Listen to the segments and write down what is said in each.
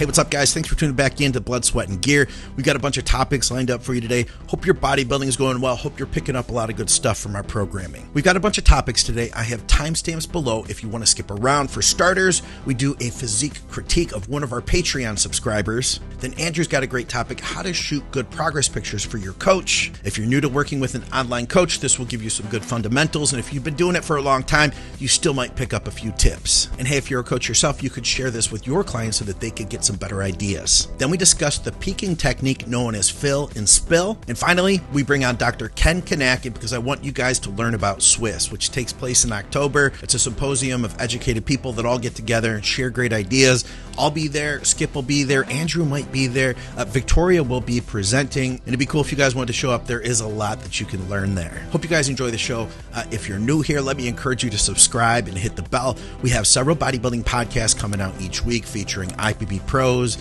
Hey, what's up, guys? Thanks for tuning back in to Blood, Sweat, and Gear. We've got a bunch of topics lined up for you today. Hope your bodybuilding is going well. Hope you're picking up a lot of good stuff from our programming. We've got a bunch of topics today. I have timestamps below if you want to skip around. For starters, we do a physique critique of one of our Patreon subscribers. Then Andrew's got a great topic, how to shoot good progress pictures for your coach. If you're new to working with an online coach, this will give you some good fundamentals. And if you've been doing it for a long time, you still might pick up a few tips. And hey, if you're a coach yourself, you could share this with your clients so that they could get some better ideas. Then we discuss the peaking technique known as fill and spill. And finally, we bring on Dr. Ken Kinakin because I want you guys to learn about SWIS, which takes place in October. It's a symposium of educated people that all get together and share great ideas. I'll be there. Skip will be there. Andrew might be there. Victoria will be presenting. And it'd be cool if you guys wanted to show up. There is a lot that you can learn there. Hope you guys enjoy the show. If you're new here, let me encourage you to subscribe and hit the bell. We have several bodybuilding podcasts coming out each week featuring IFBB pros,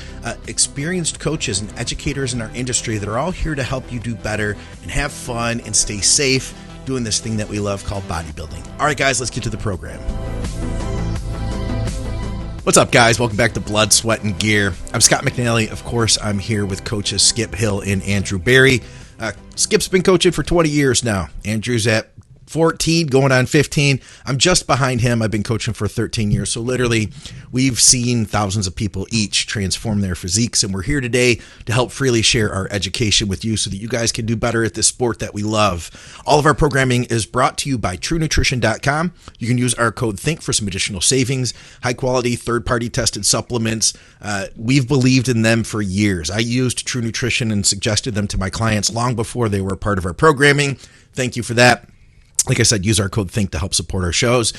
experienced coaches and educators in our industry that are all here to help you do better and have fun and stay safe doing this thing that we love called bodybuilding. All right, guys, let's get to the program. What's up, guys? Welcome back to Blood, Sweat, and Gear. I'm Scott McNally. Of course, I'm here with coaches Skip Hill and Andrew Berry. Skip's been coaching for 20 years now. Andrew's at 14, going on 15. I'm just behind him. I've been coaching for 13 years. So literally, we've seen thousands of people each transform their physiques. And we're here today to help freely share our education with you so that you guys can do better at this sport that we love. All of our programming is brought to you by TrueNutrition.com. You can use our code THINK for some additional savings. High quality, third-party tested supplements. We've believed in them for years. I used True Nutrition and suggested them to my clients long before they were a part of our programming. Thank you for that. Like I said, use our code THINK to help support our shows.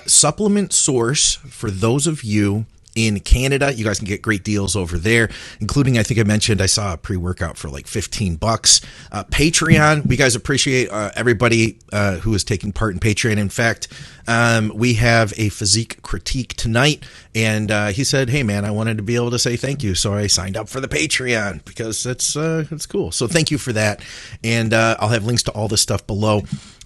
Supplement Source, for those of you in Canada, you guys can get great deals over there, including, I think I mentioned, I saw a pre-workout for like $15. Patreon, we guys appreciate everybody who is taking part in Patreon. In fact, we have a physique critique tonight, and he said, hey man, I wanted to be able to say thank you, so I signed up for the Patreon because it's cool. So thank you for that, and I'll have links to all this stuff below.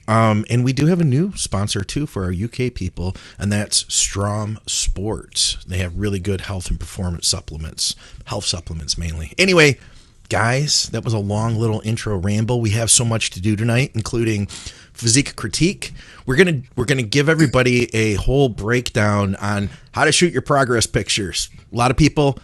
And we do have a new sponsor too for our UK people, and that's STROM Sports. They have really good health and performance supplements, health supplements mainly. Anyway, guys, that was a long little intro ramble. We have so much to do tonight, including physique critique. We're gonna give everybody a whole breakdown on how to shoot your progress pictures. A lot of people,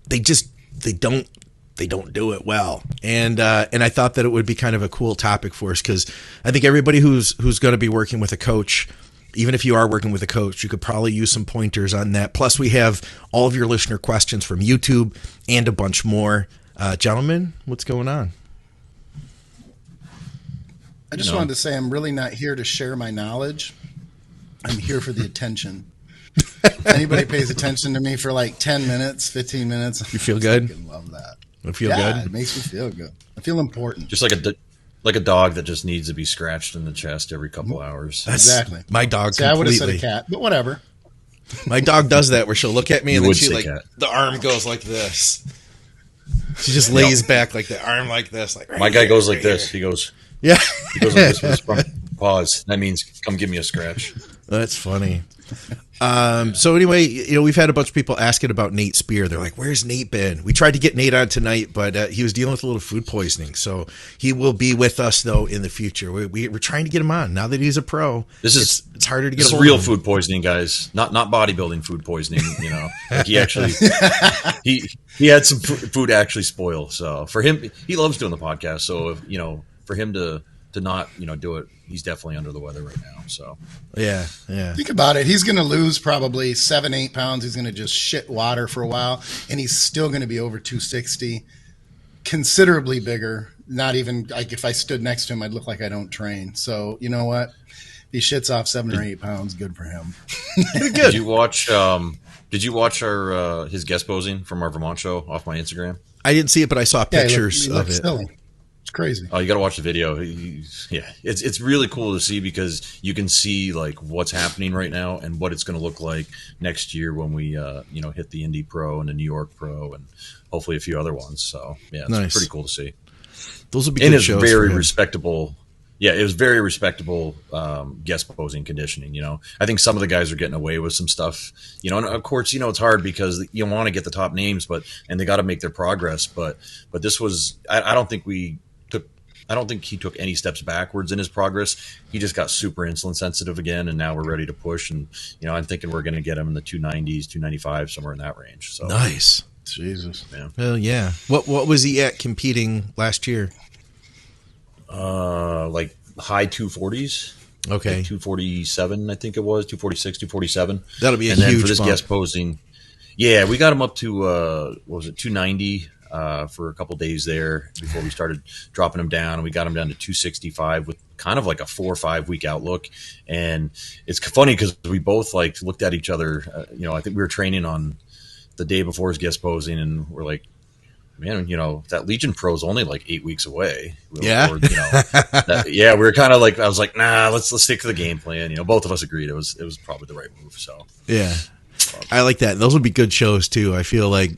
they don't do it well. And I thought that it would be kind of a cool topic for us because I think everybody who's going to be working with a coach, even if you are working with a coach, you could probably use some pointers on that. Plus, we have all of your listener questions from YouTube and a bunch more. Gentlemen, what's going on? I just wanted to say I'm really not here to share my knowledge. I'm here for the attention. If anybody pays attention to me for like 10 minutes, 15 minutes, you feel good? I fucking love that. I feel good. It makes me feel good. I feel important. Just like a dog that just needs to be scratched in the chest every couple hours. Exactly. My dog. See, I would have said a cat, but whatever. My dog does that where she'll look at me and then she the arm goes like this. She just lays back like the arm like this. Like my guy goes like this. He goes. Yeah. He goes like this with his front paws. That means come give me a scratch. That's funny. So anyway, we've had a bunch of people asking about Nate Spear. They're like, where's Nate been? We tried to get Nate on tonight, but he was dealing with a little food poisoning. So he will be with us, though, in the future. We're trying to get him on. Now that he's a pro, it's harder to get This is real food poisoning, guys. Not bodybuilding food poisoning, Like he actually, he had some food actually spoil. So for him, he loves doing the podcast. So, for him to not, do it, he's definitely under the weather right now. So yeah. Think about it. He's going to lose probably 7-8 pounds. He's going to just shit water for a while, and he's still going to be over 260, considerably bigger. Not even like if I stood next to him, I'd look like I don't train. So you know what? If he shits off 7 or 8 pounds, good for him. Good. Did you watch our his guest posing from our Vermont show off my Instagram? I didn't see it, but I saw pictures of it. Silly. It's crazy. Oh, you got to watch the video. It's really cool to see because you can see like what's happening right now and what it's going to look like next year when we hit the Indy Pro and the New York Pro and hopefully a few other ones. So yeah, it's nice. Pretty cool to see. Those will be good shows. And it's very respectable. Yeah, it was very respectable guest posing conditioning. I think some of the guys are getting away with some stuff. And of course, it's hard because you want to get the top names, and they got to make their progress. But this was, I don't think he took any steps backwards in his progress. He just got super insulin sensitive again, and now we're ready to push. And I'm thinking we're going to get him in the 290s, 295, somewhere in that range. So nice, Jesus. Yeah. Well, yeah. What was he at competing last year? Like high 240s. Okay, like 247, I think it was 246, 247. That'll be a and huge then for this bump. guest posing. Yeah, we got him up to what was it, 290 for a couple days there before we started dropping him down. And we got him down to 265 with kind of like a 4 or 5 week outlook. And it's funny because we both like looked at each other. I think we were training on the day before his guest posing, and we're like, man, that Legion Pro is only like 8 weeks away. Yeah. We were kind of like, I was like, nah, let's stick to the game plan. Both of us agreed it was probably the right move. So yeah, I like that. Those would be good shows too. I feel like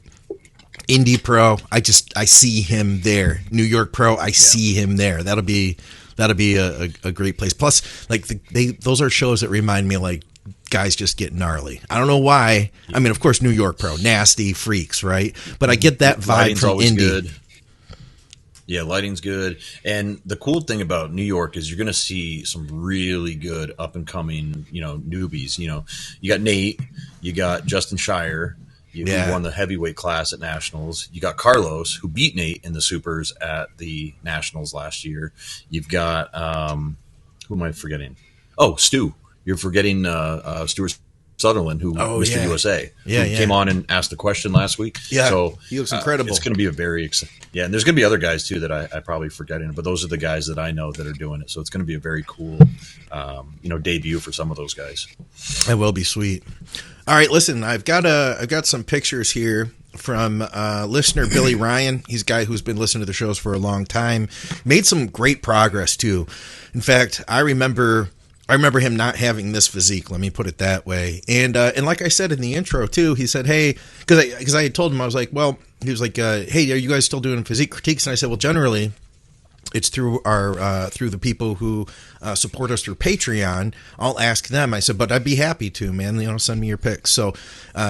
Indy Pro, I see him there. New York Pro, I see him there. That'll be a great place. Plus, like those are shows that remind me like guys just get gnarly. I don't know why. I mean, of course, New York Pro, nasty freaks, right? But I get that vibe Lighting's from always Indy. good. Yeah, lighting's good. And the cool thing about New York is you're going to see some really good up and coming, newbies. You got Nate, you got Justin Shire, who won the heavyweight class at Nationals. You got Carlos, who beat Nate in the supers at the Nationals last year. You've got, who am I forgetting? Oh, Stu. You're forgetting Stuart Sutherland, who Mr. USA, who came on and asked a question last week. Yeah, so he looks incredible. It's going to be a very and there's going to be other guys too that I probably forgetting, but those are the guys that I know that are doing it. So it's going to be a very cool, debut for some of those guys. That will be sweet. All right, listen, I've got some pictures here from listener Billy Ryan. He's a guy who's been listening to the shows for a long time. Made some great progress too. In fact, I remember him not having this physique. Let me put it that way. And like I said in the intro too, he said, "Hey," because I had told him, I was like, "Well," he was like, "Hey, are you guys still doing physique critiques?" And I said, "Well, generally, it's through our through the people who support us through Patreon. I'll ask them." I said, "But I'd be happy to, man. Send me your pics." So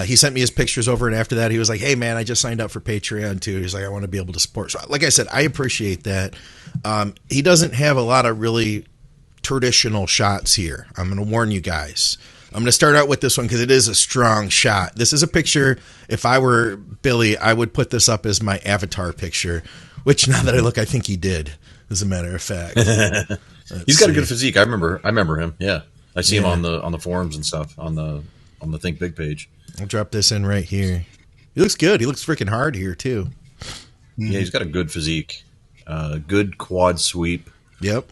he sent me his pictures over, and after that, he was like, "Hey, man, I just signed up for Patreon too." He's like, "I want to be able to support." So, like I said, I appreciate that. He doesn't have a lot of really traditional shots here. I'm going to warn you guys. I'm going to start out with this one because it is a strong shot. This is a picture. If I were Billy, I would put this up as my avatar picture, which now that I look, I think he did, as a matter of fact. He's got a good physique. I remember him. Yeah. I see him on the forums and stuff on the Think Big page. I'll drop this in right here. He looks good. He looks freaking hard here too. Yeah, he's got a good physique. Good quad sweep. Yep.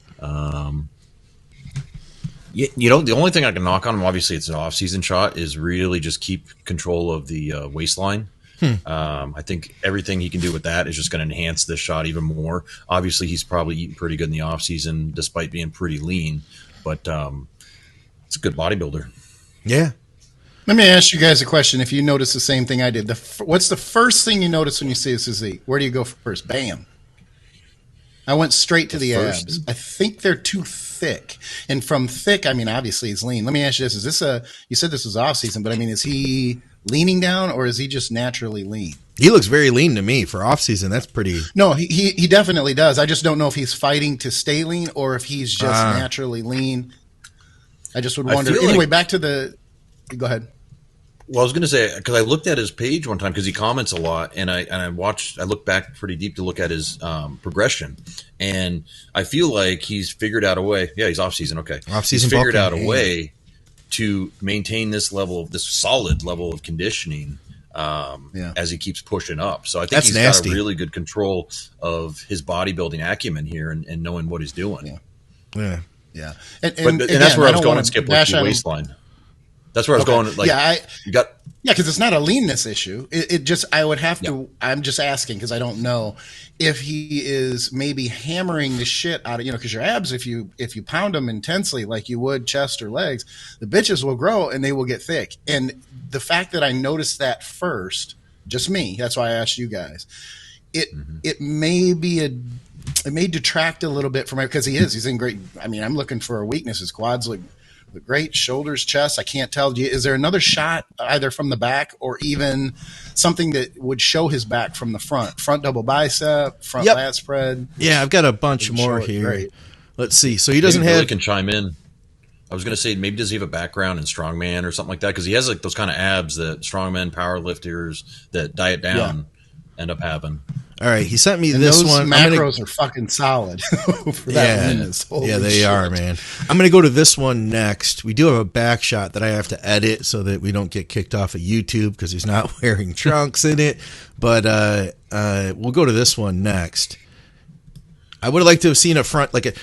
The only thing I can knock on him, obviously it's an off-season shot, is really just keep control of the waistline. I think everything he can do with that is just going to enhance this shot even more. Obviously, he's probably eating pretty good in the off-season despite being pretty lean, but it's a good bodybuilder. Yeah. Let me ask you guys a question. If you notice the same thing I did, what's the first thing you notice when you see his physique? Where do you go first? Bam. I went straight to the abs. I think they're too thick. And from thick, I mean, obviously he's lean. Let me ask you this. You said this was off season, but I mean, is he leaning down or is he just naturally lean? He looks very lean to me for off season. That's pretty. No, he definitely does. I just don't know if he's fighting to stay lean or if he's just naturally lean. I just would wonder. Anyway, back to go ahead. Well, I was going to say, because I looked at his page one time because he comments a lot, and I looked back pretty deep to look at his progression, and I feel like he's figured out a way. Yeah, he's off season. Okay, Off-season he's figured out a way to maintain this solid level of conditioning as he keeps pushing up. So I think he's got a really good control of his bodybuilding acumen here and knowing what he's doing. Yeah. And that's where I was going to skip with the waistline. That's where I was going. Like, because it's not a leanness issue. It just, I would have to, I'm just asking because I don't know if he is maybe hammering the shit out of, because your abs, if you pound them intensely like you would chest or legs, the bitches will grow and they will get thick. And the fact that I noticed that first, just me, that's why I asked you guys, it may be it may detract a little bit from it because he's in great. I mean, I'm looking for a weakness. His quads look great, shoulders, chest. I can't tell. Is there another shot either from the back or even something that would show his back from the front? Front double bicep, front lat spread. Yeah, I've got a bunch more here. Great. Let's see. So he doesn't have. Billy can chime in. I was going to say, maybe does he have a background in strongman or something like that? Because he has like those kind of abs that strongmen, powerlifters that diet down end up having. All right, he sent me this one. Macros are fucking solid for that. Yeah, they are, man. I'm going to go to this one next. We do have a back shot that I have to edit so that we don't get kicked off of YouTube because he's not wearing trunks in it. But we'll go to this one next. I would like to have seen a front, I'm going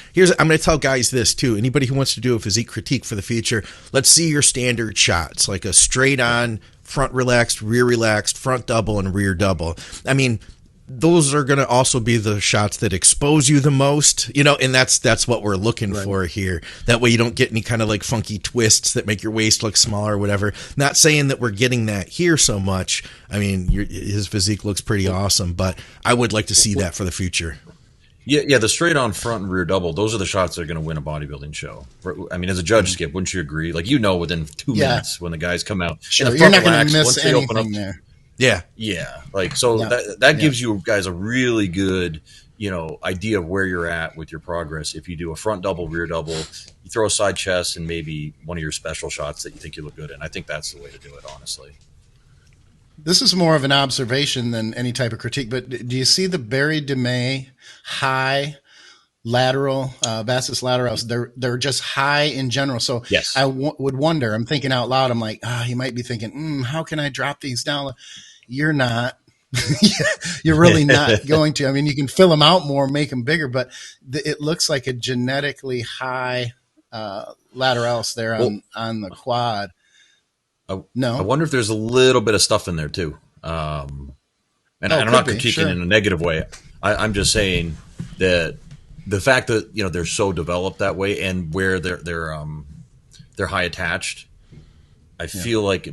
to tell guys this too. Anybody who wants to do a physique critique for the future, let's see your standard shots, like a straight on, front relaxed, rear relaxed, front double, and rear double. I mean, those are going to also be the shots that expose you the most, and that's what we're looking for here. That way you don't get any kind of like funky twists that make your waist look smaller or whatever. Not saying that we're getting that here so much. I mean, his physique looks pretty awesome, but I would like to see that for the future. Yeah, the straight on front and rear double, those are the shots that are going to win a bodybuilding show. I mean, as a judge, Skip, wouldn't you agree? Like, within 2 minutes when the guys come out. Sure, you're not going to miss anything there. Yeah. Yeah. Like, so that gives you guys a really good, idea of where you're at with your progress. If you do a front double, rear double, you throw a side chest and maybe one of your special shots that you think you look good in. I think that's the way to do it, honestly. This is more of an observation than any type of critique, but do you see the Barry DeMay high lateral, vastus lateralis? They're just high in general. So yes. I would wonder, I'm thinking out loud, I'm like, he might be thinking, how can I drop these down? You're not. You're really not going to. I mean, you can fill them out more, make them bigger, but it looks like a genetically high lateralis there on the quad. No, I wonder if there's a little bit of stuff in there too. And I'm not critiquing in a negative way. I'm just saying that the fact that they're so developed that way and where they're high attached, I feel like there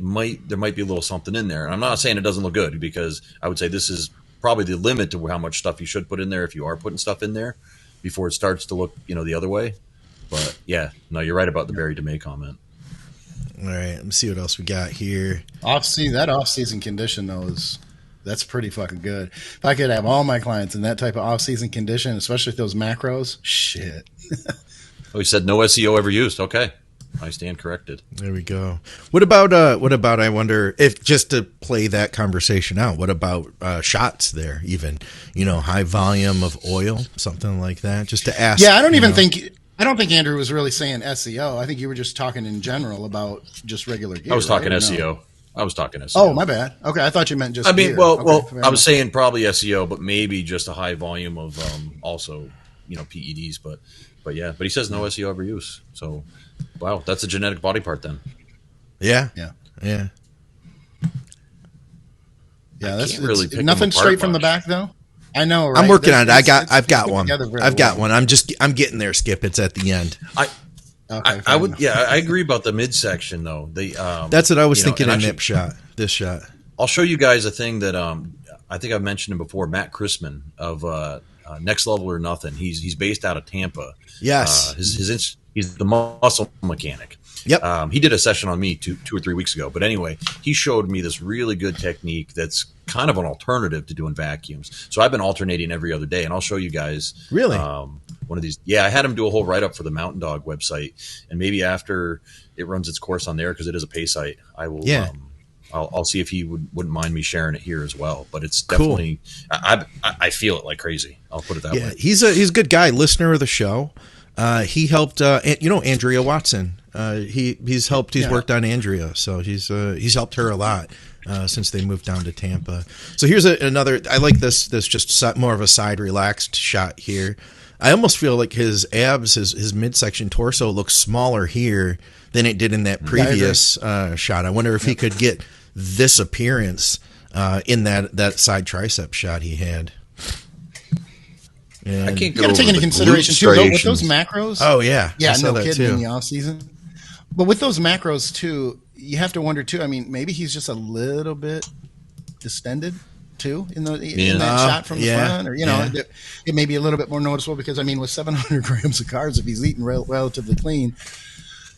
might be a little something in there. And I'm not saying it doesn't look good, because I would say this is probably the limit to how much stuff you should put in there if you are putting stuff in there before it starts to look the other way. But yeah, no, you're right about the Barry DeMay comment. All right, let me see what else we got here. That off-season condition, though, that's pretty fucking good. If I could have all my clients in that type of off-season condition, especially with those macros, shit. Oh, he said no SEO ever used. Okay, I stand corrected. There we go. What about? I wonder if, just to play that conversation out, what about shots there? Even high volume of oil, something like that. Just to ask. Yeah, I don't think Andrew was really saying SEO. I think you were just talking in general about just regular gear. I was talking SEO. No? I was talking SEO. Oh, my bad. Okay, I thought you meant just gear. I was saying probably SEO, but maybe just a high volume of also, PEDs. But he says no SEO ever use. So, wow, that's a genetic body part then. Yeah. That's really nothing straight from the back though. I know, right? I'm working on it. I've got one. I'm getting there, Skip. It's at the end. I agree about the midsection though. That's what I was thinking in this shot. I'll show you guys a thing that I think I've mentioned him before. Matt Chrisman of Next Level or Nothing. He's based out of Tampa. Yes. He's the muscle mechanic. Yep. He did a session on me 2 or 3 weeks ago. But anyway, he showed me this really good technique that's kind of an alternative to doing vacuums. So I've been alternating every other day, and I'll show you guys. Really? One of these. Yeah, I had him do a whole write-up for the Mountain Dog website. And maybe after it runs its course on there, because it is a pay site, I will I'll see if he wouldn't mind me sharing it here as well. But it's definitely cool. I feel it like crazy. I'll put it that way. He's a good guy, listener of the show. He helped Andrea Watson. He's worked on Andrea, so he's helped her a lot since they moved down to Tampa. So here's another. I like this just more of a side relaxed shot here. I almost feel like his abs, his midsection torso looks smaller here than it did in that previous shot. I wonder if he could get this appearance in that side tricep shot he had. And I can't you got to take into consideration too with those macros. Oh yeah, no kidding. In the off season, but with those macros too, you have to wonder too. I mean, maybe he's just a little bit distended. too in that shot from the front, or it may be a little bit more noticeable because I mean, with 700 grams of carbs, if he's eating relatively clean,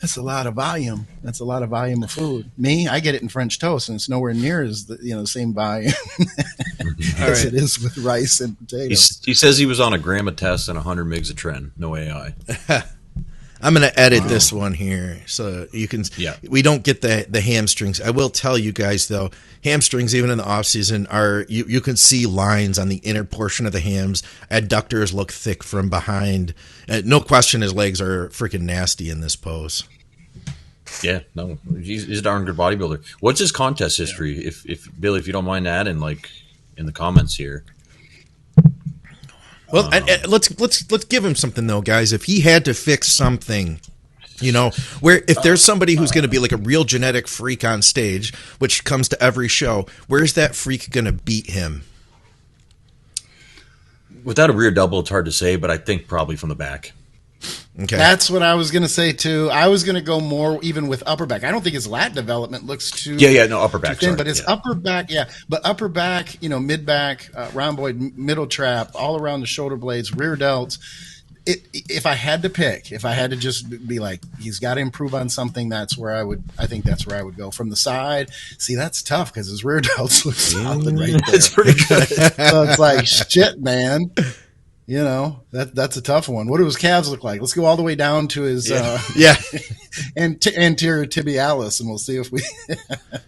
that's a lot of volume. That's a lot of volume of food. Me, I get it in French toast, and it's nowhere near as the same volume as it is with rice and potatoes. He says he was on a gram of test and 100 mgs of tren, no AI. I'm going to edit this one here so you can. Yeah. We don't get the hamstrings. I will tell you guys though, hamstrings even in the off season are you can see lines on the inner portion of the hams. Adductors look thick from behind. No question, his legs are freaking nasty in this pose. Yeah, no, he's a darn good bodybuilder. What's his contest history? If Billy, if you don't mind adding, like in the comments here. Well, let's give him something though, guys. If he had to fix something, where if there's somebody who's going to be like a real genetic freak on stage, which comes to every show, where's that freak going to beat him? Without a rear double, it's hard to say, but I think probably from the back. Okay. That's what I was going to say too. I was going to go more even with upper back. I don't think his lat development looks too upper back thin, but his upper back, but upper back, mid back, rhomboid, middle trap, all around the shoulder blades, rear delts. If I had to pick, if I had to just be like, he's got to improve on something, I think that's where I would go. From the side, see, that's tough because his rear delts look solid right there. It's pretty good. So it's like, shit, man. That's a tough one. What do his calves look like? Let's go all the way down to his anterior tibialis, and we'll see if we.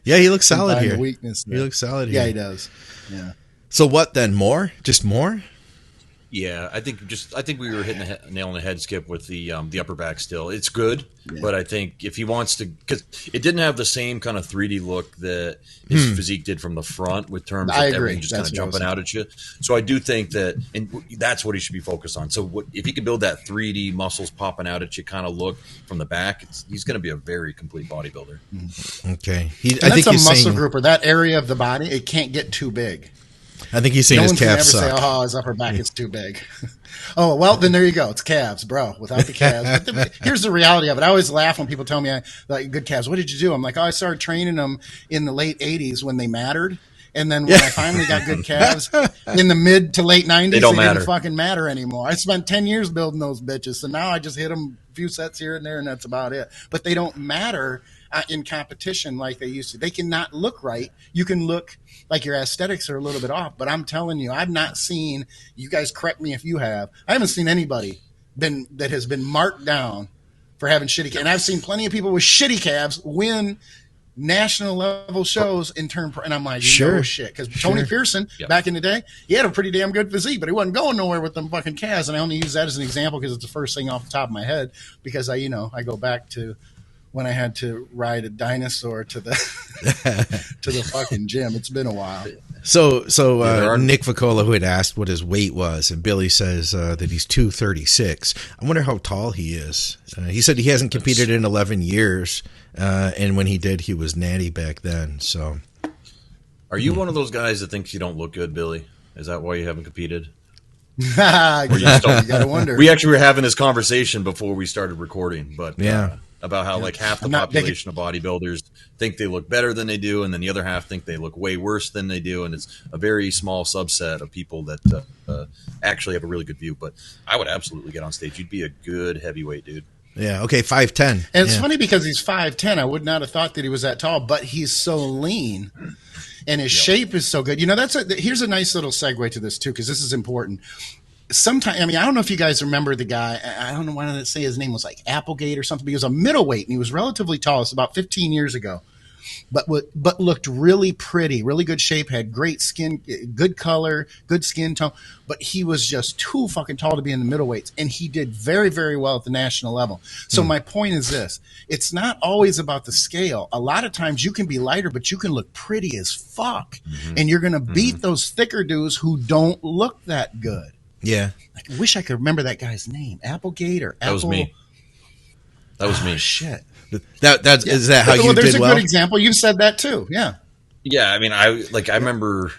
He looks solid here. Weakness there. He looks solid here. Yeah, he does. Yeah. So what then? More? Just more? Yeah, I think we were hitting a nail on the head, Skip, with the upper back still. It's good, but I think if he wants to, because it didn't have the same kind of 3D look that his physique did from the front, with terms of everything just kind of jumping out at you. So I do think that, and that's what he should be focused on. So if he can build that 3D muscles popping out at you kind of look from the back, he's going to be a very complete bodybuilder. Okay, I think a muscle group or that area of the body, it can't get too big. I think he's saying his calves suck. No one can ever say, his upper back is too big. Oh, well, then there you go. It's calves, bro, without the calves. But here's the reality of it. I always laugh when people tell me, like, good calves. What did you do? I'm like, I started training them in the late 80s when they mattered. And then when I finally got good calves in the mid to late 90s, they didn't fucking matter anymore. I spent 10 years building those bitches. So now I just hit them a few sets here and there, and that's about it. But they don't matter in competition like they used to. They cannot look right. You can look like your aesthetics are a little bit off, but I'm telling you, I've not seen, you guys correct me if you have, I haven't seen anybody that has been marked down for having shitty calves. And I've seen plenty of people with shitty calves win national level shows and I'm like, no shit. Because Tony Pearson, back in the day, he had a pretty damn good physique, but he wasn't going nowhere with them fucking calves. And I only use that as an example because it's the first thing off the top of my head, because I go back to when I had to ride a dinosaur to the fucking gym. It's been a while. So Nick Vicola, who had asked what his weight was, and Billy says that he's 236. I wonder how tall he is. He said he hasn't competed in 11 years, and when he did, he was natty back then. So, are you one of those guys that thinks you don't look good, Billy? Is that why you haven't competed? You gotta wonder. We actually were having this conversation before we started recording, but about how like half the population of bodybuilders think they look better than they do, and then the other half think they look way worse than they do, and it's a very small subset of people that actually have a really good view. But I would absolutely get on stage. You'd be a good heavyweight dude. Yeah, okay, 5'10". And it's funny because he's 5'10". I would not have thought that he was that tall, but he's so lean. And his shape is so good. Here's a nice little segue to this, too, because this is important. Sometimes, I don't know if you guys remember the guy. I don't know why did I say his name was like Applegate or something. He was a middleweight, and he was relatively tall. It's about 15 years ago. But looked really pretty, really good shape, had great skin, good color, good skin tone. But he was just too fucking tall to be in the middleweights, and he did very, very well at the national level. So my point is this. It's not always about the scale. A lot of times you can be lighter, but you can look pretty as fuck. And you're going to beat those thicker dudes who don't look that good. Yeah. I wish I could remember that guy's name. Applegate or Apple. That was me. That was me. Shit. Is that how you did well? There's a good example. You said that too. Yeah. Yeah. I mean, I remember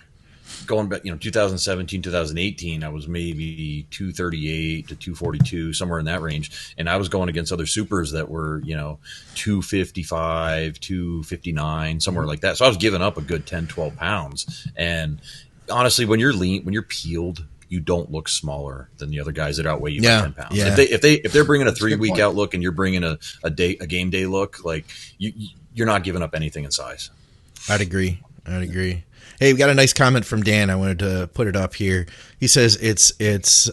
going back, 2017, 2018, I was maybe 238 to 242, somewhere in that range. And I was going against other supers that were, 255, 259, somewhere like that. So I was giving up a good 10, 12 pounds. And honestly, when you're lean, when you're peeled, you don't look smaller than the other guys that outweigh you by 10 pounds. Yeah. If they're bringing a 3-week out look and you're bringing a game day look, like you're not giving up anything in size. I'd agree. Hey, we got a nice comment from Dan. I wanted to put it up here. He says it's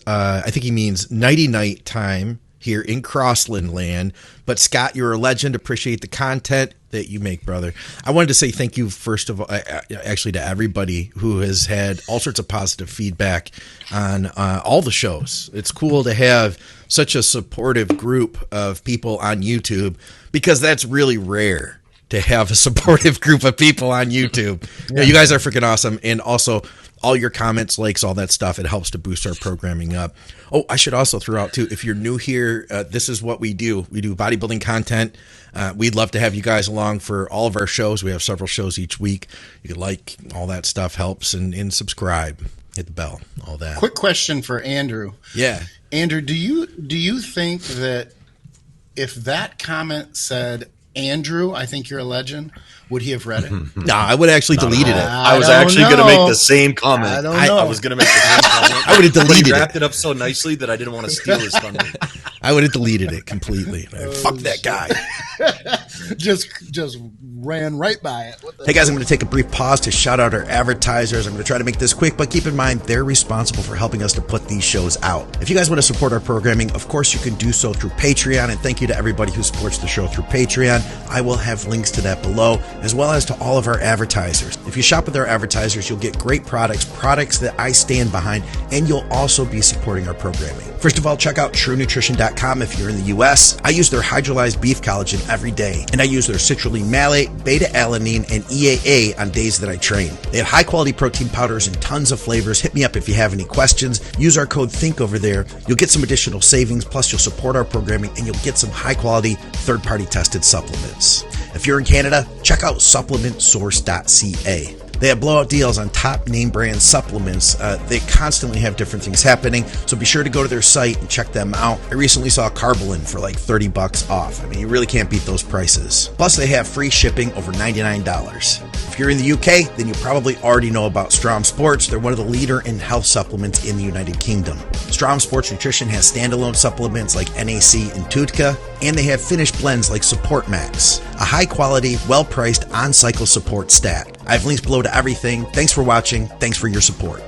I think he means nighty-night time here in Crossland land. But Scott, you're a legend. Appreciate the content that you make, brother. I wanted to say thank you, first of all, actually to everybody who has had all sorts of positive feedback on all the shows. It's cool to have such a supportive group of people on YouTube, because that's really rare to have a supportive group of people on YouTube. Yeah. You guys are freaking awesome. And also all your comments, likes, all that stuff, it helps to boost our programming up. Oh, I should also throw out too, if you're new here, this is what we do. We do bodybuilding content. We'd love to have you guys along for all of our shows. We have several shows each week. You can like, all that stuff helps, and subscribe, hit the bell, all that. Quick question for Andrew. Yeah. Andrew, do you think that if that comment said, Andrew, I think you're a legend, would he have read it? No, I would have actually deleted it. I was actually going to make the same comment. I was going to make the same comment. I would have deleted it. He wrapped it up so nicely that I didn't want to steal his thunder. I would have deleted it completely. Fuck that guy. just ran right by it. Hey guys, I'm going to take a brief pause to shout out our advertisers. I'm going to try to make this quick, but keep in mind they're responsible for helping us to put these shows out. If you guys want to support our programming, of course you can do so through Patreon, and thank you to everybody who supports the show through Patreon. I will have links to that below, as well as to all of our advertisers. If you shop with our advertisers, you'll get great products that I stand behind, and you'll also be supporting our programming. First of all, check out TrueNutrition.com if you're in the US. I use their hydrolyzed beef collagen every day, and I use their citrulline malate, beta-alanine, and EAA on days that I train. They have high-quality protein powders and tons of flavors. Hit me up if you have any questions. Use our code THINK over there. You'll get some additional savings, plus you'll support our programming, and you'll get some high-quality, third-party tested supplements. If you're in Canada, check out supplementsource.ca. They have blowout deals on top name brand supplements. They constantly have different things happening, so be sure to go to their site and check them out. I recently saw Carbolin for like $30 off. I mean, you really can't beat those prices. Plus, they have free shipping over $99. If you're in the UK, then you probably already know about STROM Sports. They're one of the leader in health supplements in the United Kingdom. STROM Sports Nutrition has standalone supplements like NAC and TUDCA, and they have finished blends like SupportMAX, a high-quality, well-priced on-cycle support stat. I have links below to everything. Thanks for watching. Thanks for your support.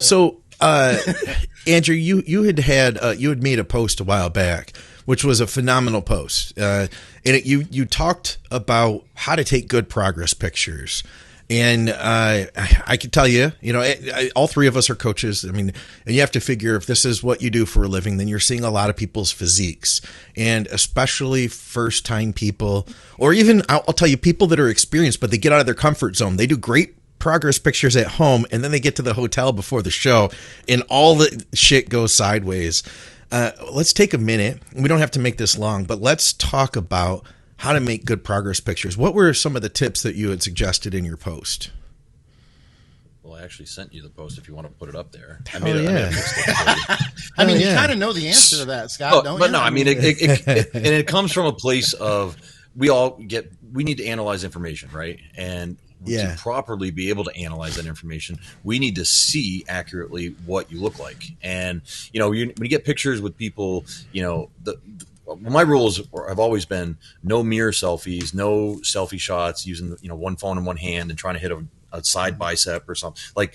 So, Andrew, you had made a post a while back, which was a phenomenal post, and you talked about how to take good progress pictures. And I can tell you, all three of us are coaches. I mean, and you have to figure if this is what you do for a living, then you're seeing a lot of people's physiques, and especially first-time people, or even I'll tell you, people that are experienced, but they get out of their comfort zone. They do great progress pictures at home, and then they get to the hotel before the show, and all the shit goes sideways. Let's take a minute. We don't have to make this long, but let's talk about how to make good progress pictures. What were some of the tips that you had suggested in your post? Well, I actually sent you the post if you want to put it up there. I made a mistake for you. I mean, you kind of know the answer to that, Scott, don't you? But no, I mean, it comes from a place of we need to analyze information, right? And to properly be able to analyze that information, we need to see accurately what you look like. And, when you get pictures with people, my rules have always been no mirror selfies, no selfie shots using one phone in one hand and trying to hit a side bicep or something. Like,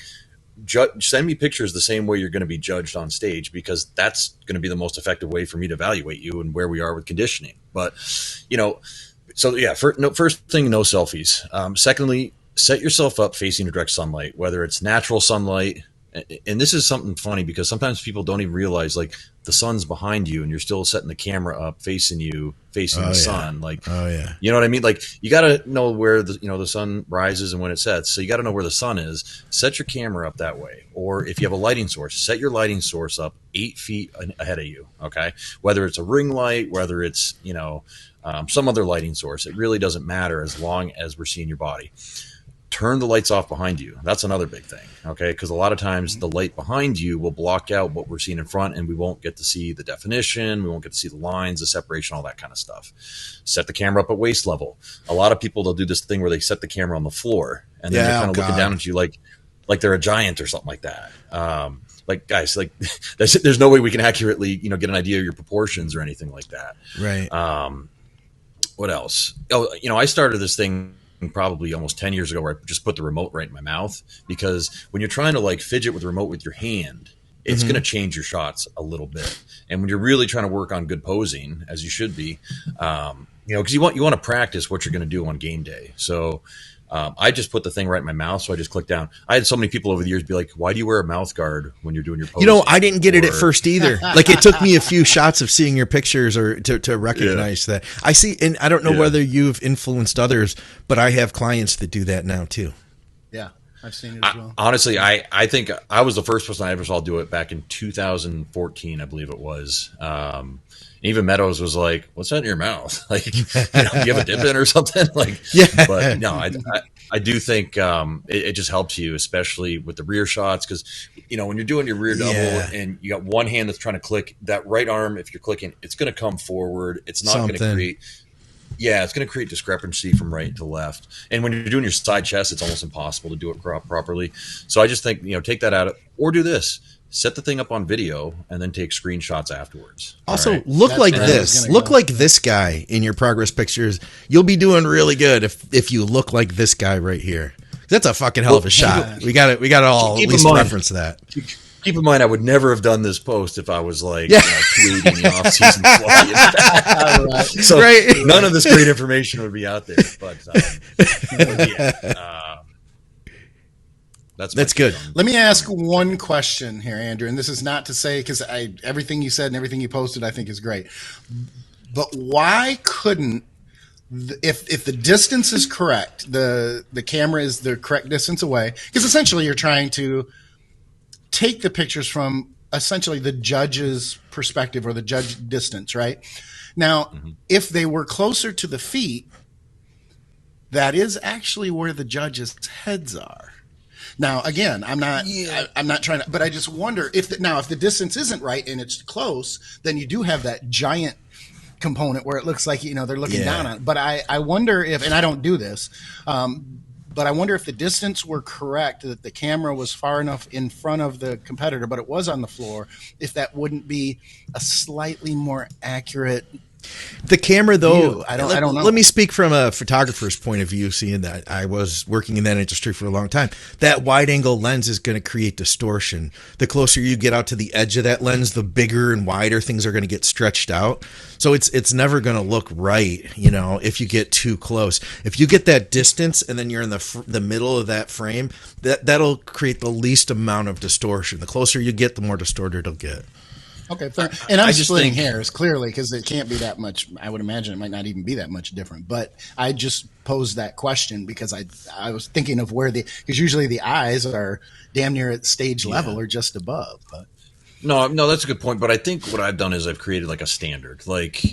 send me pictures the same way you're going to be judged on stage, because that's going to be the most effective way for me to evaluate you and where we are with conditioning. But first thing, no selfies. Secondly, set yourself up facing direct sunlight, whether it's natural sunlight. And this is something funny because sometimes people don't even realize, like, the sun's behind you and you're still setting the camera up facing the sun. Like, you know what I mean? Like, you got to know where the sun rises and when it sets. So you got to know where the sun is. Set your camera up that way. Or if you have a lighting source, set your lighting source up 8 feet ahead of you. Okay. Whether it's a ring light, whether it's, some other lighting source, it really doesn't matter as long as we're seeing your body. Turn the lights off behind you. That's another big thing, okay? Because a lot of times the light behind you will block out what we're seeing in front, and we won't get to see the definition. We won't get to see the lines, the separation, all that kind of stuff. Set the camera up at waist level. A lot of people, they'll do this thing where they set the camera on the floor, and then they're kind of looking down at you like, like they're a giant or something like that. Like guys, like there's no way we can accurately, get an idea of your proportions or anything like that. Right. What else? Oh, I started this thing probably almost 10 years ago where I just put the remote right in my mouth, because when you're trying to like fidget with the remote with your hand, it's going to change your shots a little bit. And when you're really trying to work on good posing, as you should be, because you want to practice what you're going to do on game day. So I just put the thing right in my mouth. So I just click down. I had so many people over the years be like, why do you wear a mouth guard when you're doing your posing? I didn't get it at first either. Like it took me a few shots of seeing your pictures or to recognize that. I see. And I don't know whether you've influenced others, but I have clients that do that now too. Yeah. I've seen it as well. Honestly, I think I was the first person I ever saw do it back in 2014, I believe it was. Even Meadows was like, "What's that in your mouth? Like, do you have a dip in or something?" Like, yeah. But no, I do think it just helps you, especially with the rear shots, because when you're doing your rear double and you got one hand that's trying to click, that right arm, if you're clicking, it's going to come forward. It's not going to create. Yeah, it's going to create discrepancy from right to left. And when you're doing your side chest, it's almost impossible to do it properly. So I just think, take that out or do this. Set the thing up on video and then take screenshots afterwards. Also, look like this. Look like this guy in your progress pictures. You'll be doing really good if you look like this guy right here. That's a fucking hell of a shot. We got to all at least reference that. Keep in mind, I would never have done this post if I was like 280 in the off-season fly. Right. So none of this great information would be out there. But that's good. Let me ask one question here, Andrew, and this is not to say, because everything you said and everything you posted I think is great, but why couldn't, if the distance is correct, the camera is the correct distance away, because essentially you're trying to take the pictures from essentially the judge's perspective or the judge distance, right? Now, if they were closer to the feet, that is actually where the judge's heads are. Now, again, I'm not trying to, but I just wonder if the distance isn't right and it's close, then you do have that giant component where it looks like, they're looking down on it. But I wonder if, and I don't do this, but I wonder if the distance were correct, that the camera was far enough in front of the competitor, but it was on the floor, if that wouldn't be a slightly more accurate The camera, though, I don't know. Let me speak from a photographer's point of view, seeing that I was working in that industry for a long time. That wide angle lens is going to create distortion. The closer you get out to the edge of that lens, the bigger and wider things are going to get stretched out. So it's never going to look right, you know, if you get too close. If you get that distance and then you're in the middle of that frame, that'll create the least amount of distortion. The closer you get, the more distorted it'll get. Okay, fair. And I'm just splitting hairs, clearly, because it can't be that much. I would imagine it might not even be that much different. But I just posed that question because I was thinking of because usually the eyes are damn near at stage level or just above. But No, that's a good point. But I think what I've done is I've created like a standard. Like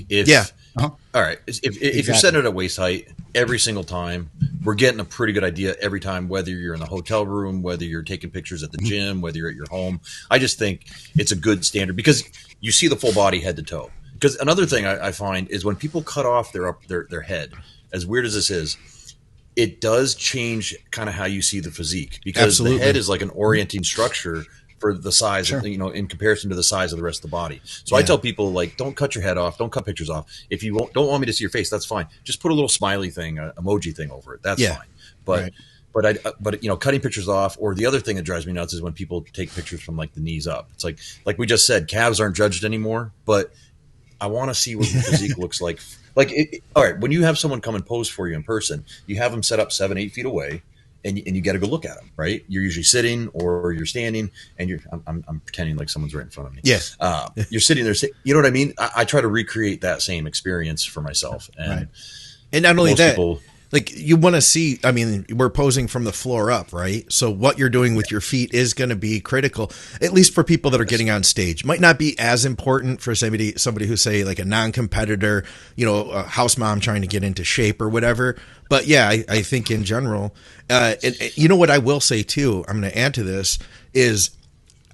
all right, if you're setting it at waist height every single time, we're getting a pretty good idea every time, whether you're in the hotel room, whether you're taking pictures at the gym, whether you're at your home. I just think it's a good standard because you see the full body head to toe. Because another thing I find is when people cut off their head, as weird as this is, it does change kind of how you see the physique because the head is like an orienting structure for the size, you know, in comparison to the size of the rest of the body. So I tell people, like, don't cut your head off. Don't cut pictures off. If you don't want me to see your face, that's fine. Just put a little smiley thing, emoji thing over it. That's fine. But you know, cutting pictures off, or the other thing that drives me nuts is when people take pictures from like the knees up. It's like we just said, calves aren't judged anymore, but I want to see what the physique looks like. All right, when you have someone come and pose for you in person, you have them set up 7-8 feet away. And you got to go look at them, right? You're usually sitting or you're standing, and I'm pretending like someone's right in front of me. Yes, you're sitting there. You know what I mean? I try to recreate that same experience for myself, and not only that, like you want to see. I mean, we're posing from the floor up, right? So what you're doing with your feet is going to be critical, at least for people that are getting on stage. Might not be as important for somebody who say like a non-competitor, you know, a house mom trying to get into shape or whatever. But yeah, I think in general, and you know what I will say too, I'm going to add to this, is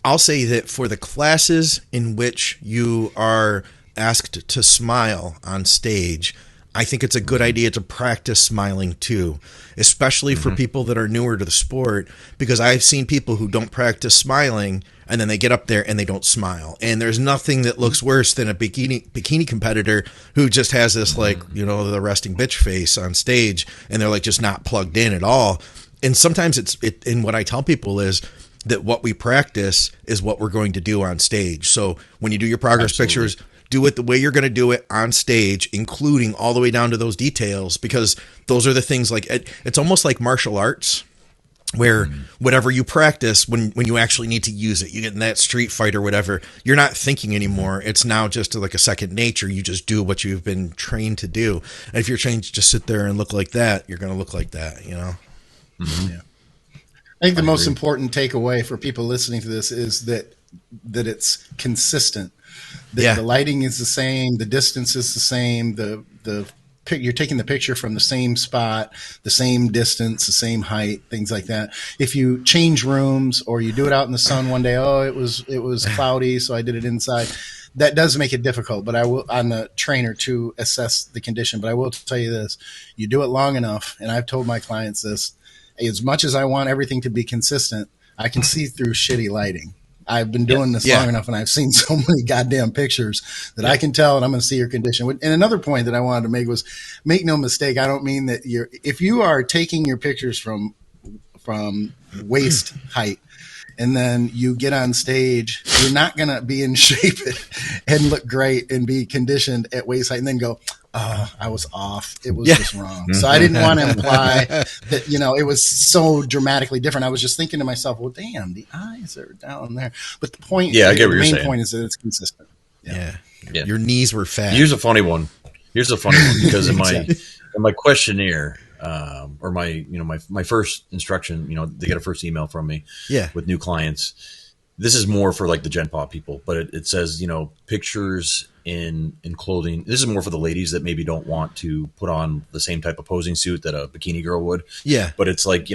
I'll say that for the classes in which you are asked to smile on stage, I think it's a good idea to practice smiling too, especially for people that are newer to the sport, because I've seen people who don't practice smiling and then they get up there and they don't smile. And there's nothing that looks worse than a bikini competitor who just has this like, you know, the resting bitch face on stage and they're like just not plugged in at all. And sometimes and what I tell people is that what we practice is what we're going to do on stage. So when you do your progress pictures, do it the way you're going to do it on stage, including all the way down to those details, because those are the things like it's almost like martial arts where whatever you practice, when you actually need to use it, you get in that street fight or whatever, you're not thinking anymore. It's now just like a second nature. You just do what you've been trained to do. And if you're trained to just sit there and look like that, you're going to look like that, you know? Yeah. I think the most important takeaway for people listening to this is that it's consistent. The lighting is the same, the distance is the same, you're taking the picture from the same spot, the same distance, the same height, things like that. If you change rooms or you do it out in the sun one day, it was cloudy, so I did it inside. That does make it difficult, but I'm the trainer to assess the condition. But I will tell you this, you do it long enough, and I've told my clients this, as much as I want everything to be consistent, I can see through shitty lighting. I've been doing this long enough, and I've seen so many goddamn pictures that I can tell, and I'm going to see your condition. And another point that I wanted to make was, make no mistake, I don't mean that if you are taking your pictures from waist height, and then you get on stage, you're not going to be in shape and look great and be conditioned at waist height and then go, oh, I was off. It was just wrong. So I didn't want to imply that, it was so dramatically different. I was just thinking to myself, well, damn, the eyes are down there. But the point, I get what the you're main saying. Point is that it's consistent. Yeah. Your knees were fat. Here's a funny one because in my questionnaire, or my first instruction, they get a first email from me with new clients. This is more for like the Gen Pop people, but it says, pictures in clothing. This is more for the ladies that maybe don't want to put on the same type of posing suit that a bikini girl would. Yeah. But it's like,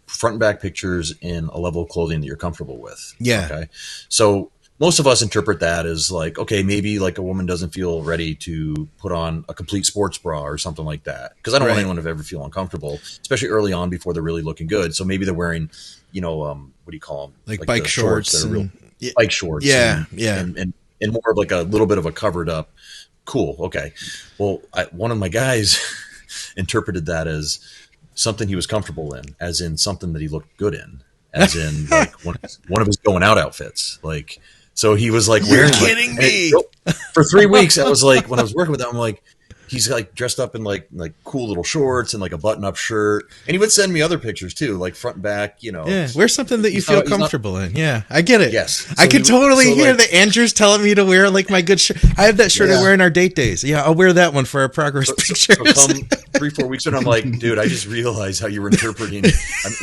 front and back pictures in a level of clothing that you're comfortable with. Yeah. Okay. So most of us interpret that as like, okay, maybe like a woman doesn't feel ready to put on a complete sports bra or something like that. Because I don't want anyone to ever feel uncomfortable, especially early on before they're really looking good. So maybe they're wearing, what do you call them? Like bike shorts. That are real bike shorts. Yeah. And more of like a little bit of a covered up. Cool. Okay. Well, one of my guys interpreted that as something he was comfortable in, as in something that he looked good in, as in like one of his going out outfits. Like, so he was like wearing. You're kidding me. For 3 weeks, I was like, when I was working with him, I'm like, he's like dressed up in like cool little shorts and like a button up shirt. And he would send me other pictures too, like front and back, Yeah. Wear something that you feel comfortable in. Yeah. I get it. Yes. So I can totally hear that Andrew's telling me to wear like my good shirt. I have that shirt I wear in our date days. Yeah. I'll wear that one for our progress pictures. So come 3-4 weeks in, I'm like, dude, I just realized how you were interpreting.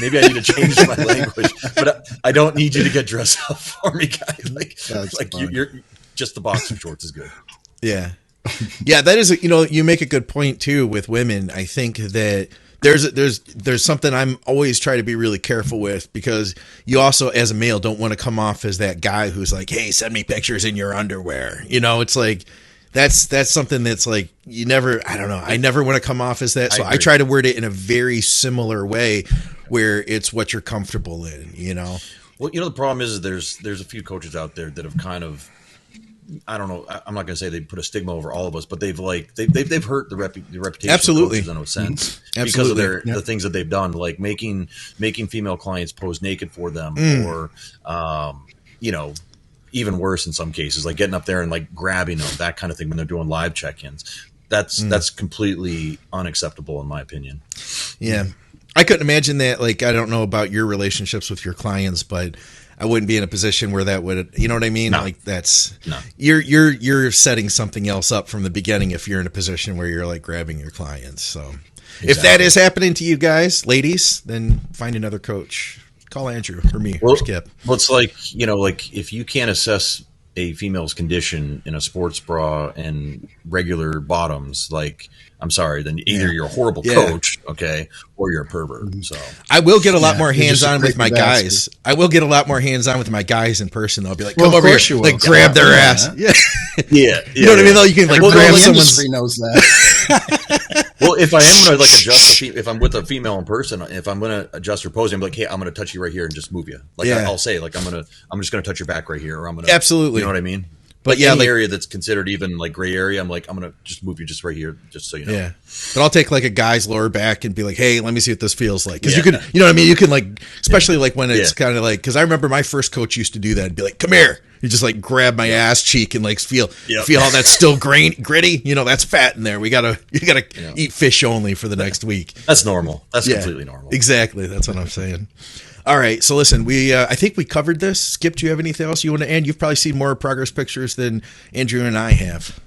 Maybe I need to change my language, but I don't need you to get dressed up for me, guy. Like you're just the boxer shorts is good. Yeah. Yeah, that is, you make a good point too with women. I think that there's something I'm always trying to be really careful with, because you also, as a male, don't want to come off as that guy who's like, hey, send me pictures in your underwear. It's like, that's something that's like, I never want to come off as that. So I try to word it in a very similar way where it's what you're comfortable in, Well, the problem is there's a few coaches out there that have kind of, I don't know, I'm not going to say they put a stigma over all of us, but they've hurt the reputation Absolutely. of coaches in a sense. Absolutely. Because of the things that they've done, like making female clients pose naked for them, or even worse in some cases, like getting up there and like grabbing them, that kind of thing when they're doing live check-ins. That's completely unacceptable in my opinion. Yeah. I couldn't imagine that. Like, I don't know about your relationships with your clients, but I wouldn't be in a position where that would, you know what I mean? No. Like you're setting something else up from the beginning if you're in a position where you're like grabbing your clients. So if that is happening to you guys, ladies, then find another coach. Call Andrew or me or Skip. Well, it's like, like if you can't assess a female's condition in a sports bra and regular bottoms, like, I'm sorry, then either you're a horrible coach, okay, or you're a pervert. So I will get a lot more hands-on with my guys. I will get a lot more hands-on with my guys in person. I'll be like, come over here, like grab their ass. Yeah. You know what I mean? Though you can like grab someone's. The industry knows that. Well, if I am going to like adjust, if I'm with a female in person, if I'm going to adjust her posing, I'm like, hey, I'm going to touch you right here and just move you. Like I'll say, like, I'm just going to touch your back right here, or I'm going to absolutely. You know what I mean? But any area that's considered even like gray area, I'm like, I'm going to just move you just right here, just so you know. Yeah. But I'll take like a guy's lower back and be like, hey, let me see what this feels like. Because you can, you know what I mean? You can like, especially like when it's kind of like, because I remember my first coach used to do that and be like, come here. You just like grab my ass cheek and like feel how that's still gritty. You know, that's fat in there. You gotta eat fish only for the next week. That's normal. That's completely normal. Exactly. That's what I'm saying. All right, so listen, I think we covered this. Skip, do you have anything else you want to add? You've probably seen more progress pictures than Andrew and I have.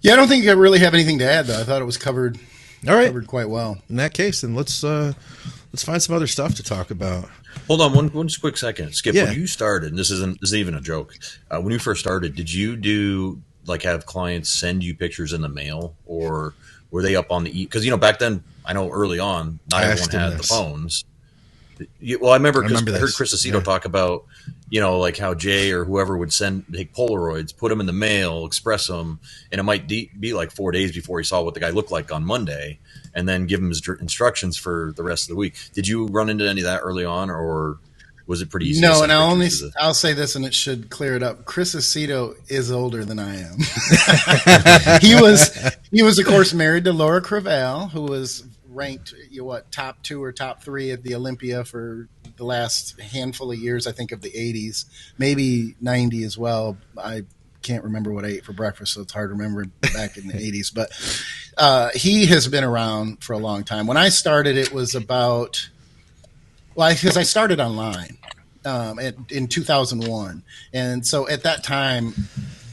Yeah, I don't think I really have anything to add, though. I thought it was covered. All right, covered quite well. In that case, then let's find some other stuff to talk about. Hold on one just quick second, Skip. When you started, and this isn't even a joke. When you first started, did you have clients send you pictures in the mail, or were they up on the because back then, I know early on not everyone had the phones. Well, I remember because I heard Chris Aceto talk about like how Jay or whoever would take Polaroids, put them in the mail, express them, and it might be like 4 days before he saw what the guy looked like on Monday, and then give him his instructions for the rest of the week. Did you run into any of that early on, or was it pretty easy? No, and I'll say this, and it should clear it up. Chris Aceto is older than I am. He was of course married to Laura Crevel, who was ranked top 2 or top 3 at the Olympia for the last handful of years, I think, of the 80s, maybe 90 as well. I can't remember what I ate for breakfast, so it's hard to remember back in the 80s. But he has been around for a long time. When I started, it was because I started online in 2001. And so at that time,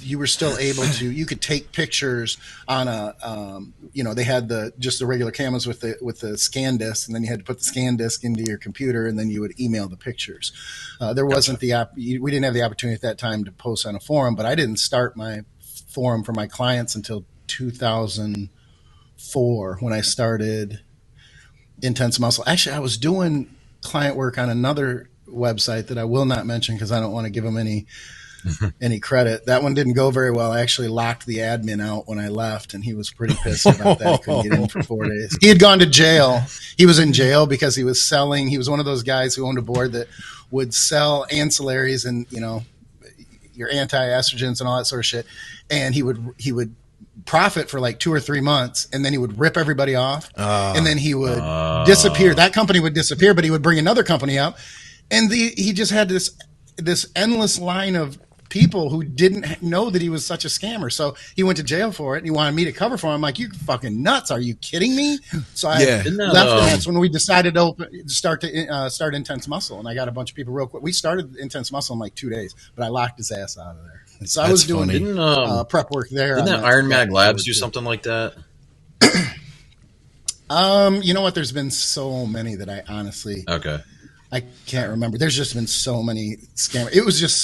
you were still able to, you could take pictures on they had just the regular cameras with the scan disc, and then you had to put the scan disc into your computer, and then you would email the pictures. There wasn't we didn't have the opportunity at that time to post on a forum, but I didn't start my forum for my clients until 2004 when I started Intense Muscle. Actually, I was doing client work on another website that I will not mention because I don't want to give them any credit. That one didn't go very well. I actually locked the admin out when I left, and he was pretty pissed about that. He couldn't get in for 4 days. He had gone to jail. He was in jail because he was one of those guys who owned a board that would sell ancillaries and, your anti-estrogens and all that sort of shit. And he would profit for like 2 or 3 months, and then he would rip everybody off, and then he would disappear. That company would disappear, but he would bring another company up, and he just had this endless line of people who didn't know that he was such a scammer. So he went to jail for it, and he wanted me to cover for him. I'm like, you're fucking nuts. Are you kidding me? So I left, and that's when we decided to start Intense Muscle, and I got a bunch of people real quick. We started Intense Muscle in like 2 days, but I locked his ass out of there. So I was doing prep work there. Didn't that Iron Mag Labs do something like that? You know what? There's been so many that I honestly I can't remember. There's just been so many scammers. It was just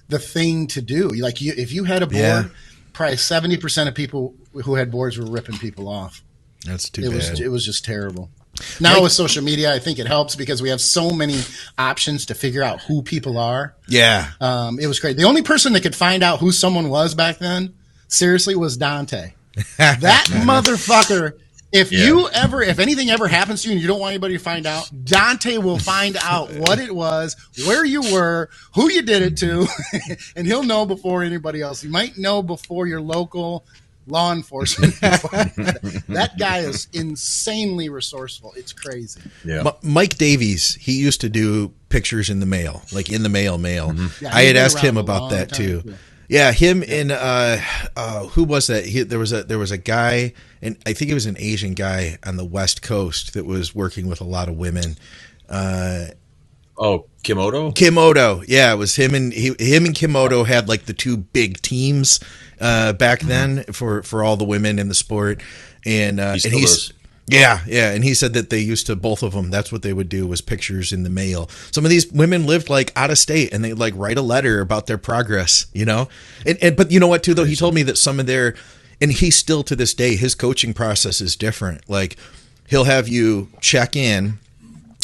the thing to do. Like if you had a board, probably 70% of people who had boards were ripping people off. That's too bad. It was just terrible. Now with social media, I think it helps because we have so many options to figure out who people are. Yeah. It was great. The only person that could find out who someone was back then, seriously, was Dante. That motherfucker. If anything ever happens to you and you don't want anybody to find out, Dante will find out what it was, where you were, who you did it to, and he'll know before anybody else. He might know before your local law enforcement. That guy is insanely resourceful. It's crazy. Yeah. Mike Davies, he used to do pictures in the mail, like in the mail. Mm-hmm. Yeah, I had asked him about that too. Yeah, him and who was that? There was a guy, and I think it was an Asian guy on the West Coast that was working with a lot of women. Kimoto? Kimoto, yeah, it was him and Kimoto had like the two big teams back then for all the women in the sport, and Yeah, yeah, and he said that they used to, both of them, that's what they would do, was pictures in the mail. Some of these women lived like out of state, and they'd like write a letter about their progress, you know? And but you know what, too, though? He told me that some of their, and he still to this day, his coaching process is different. Like, he'll have you check in,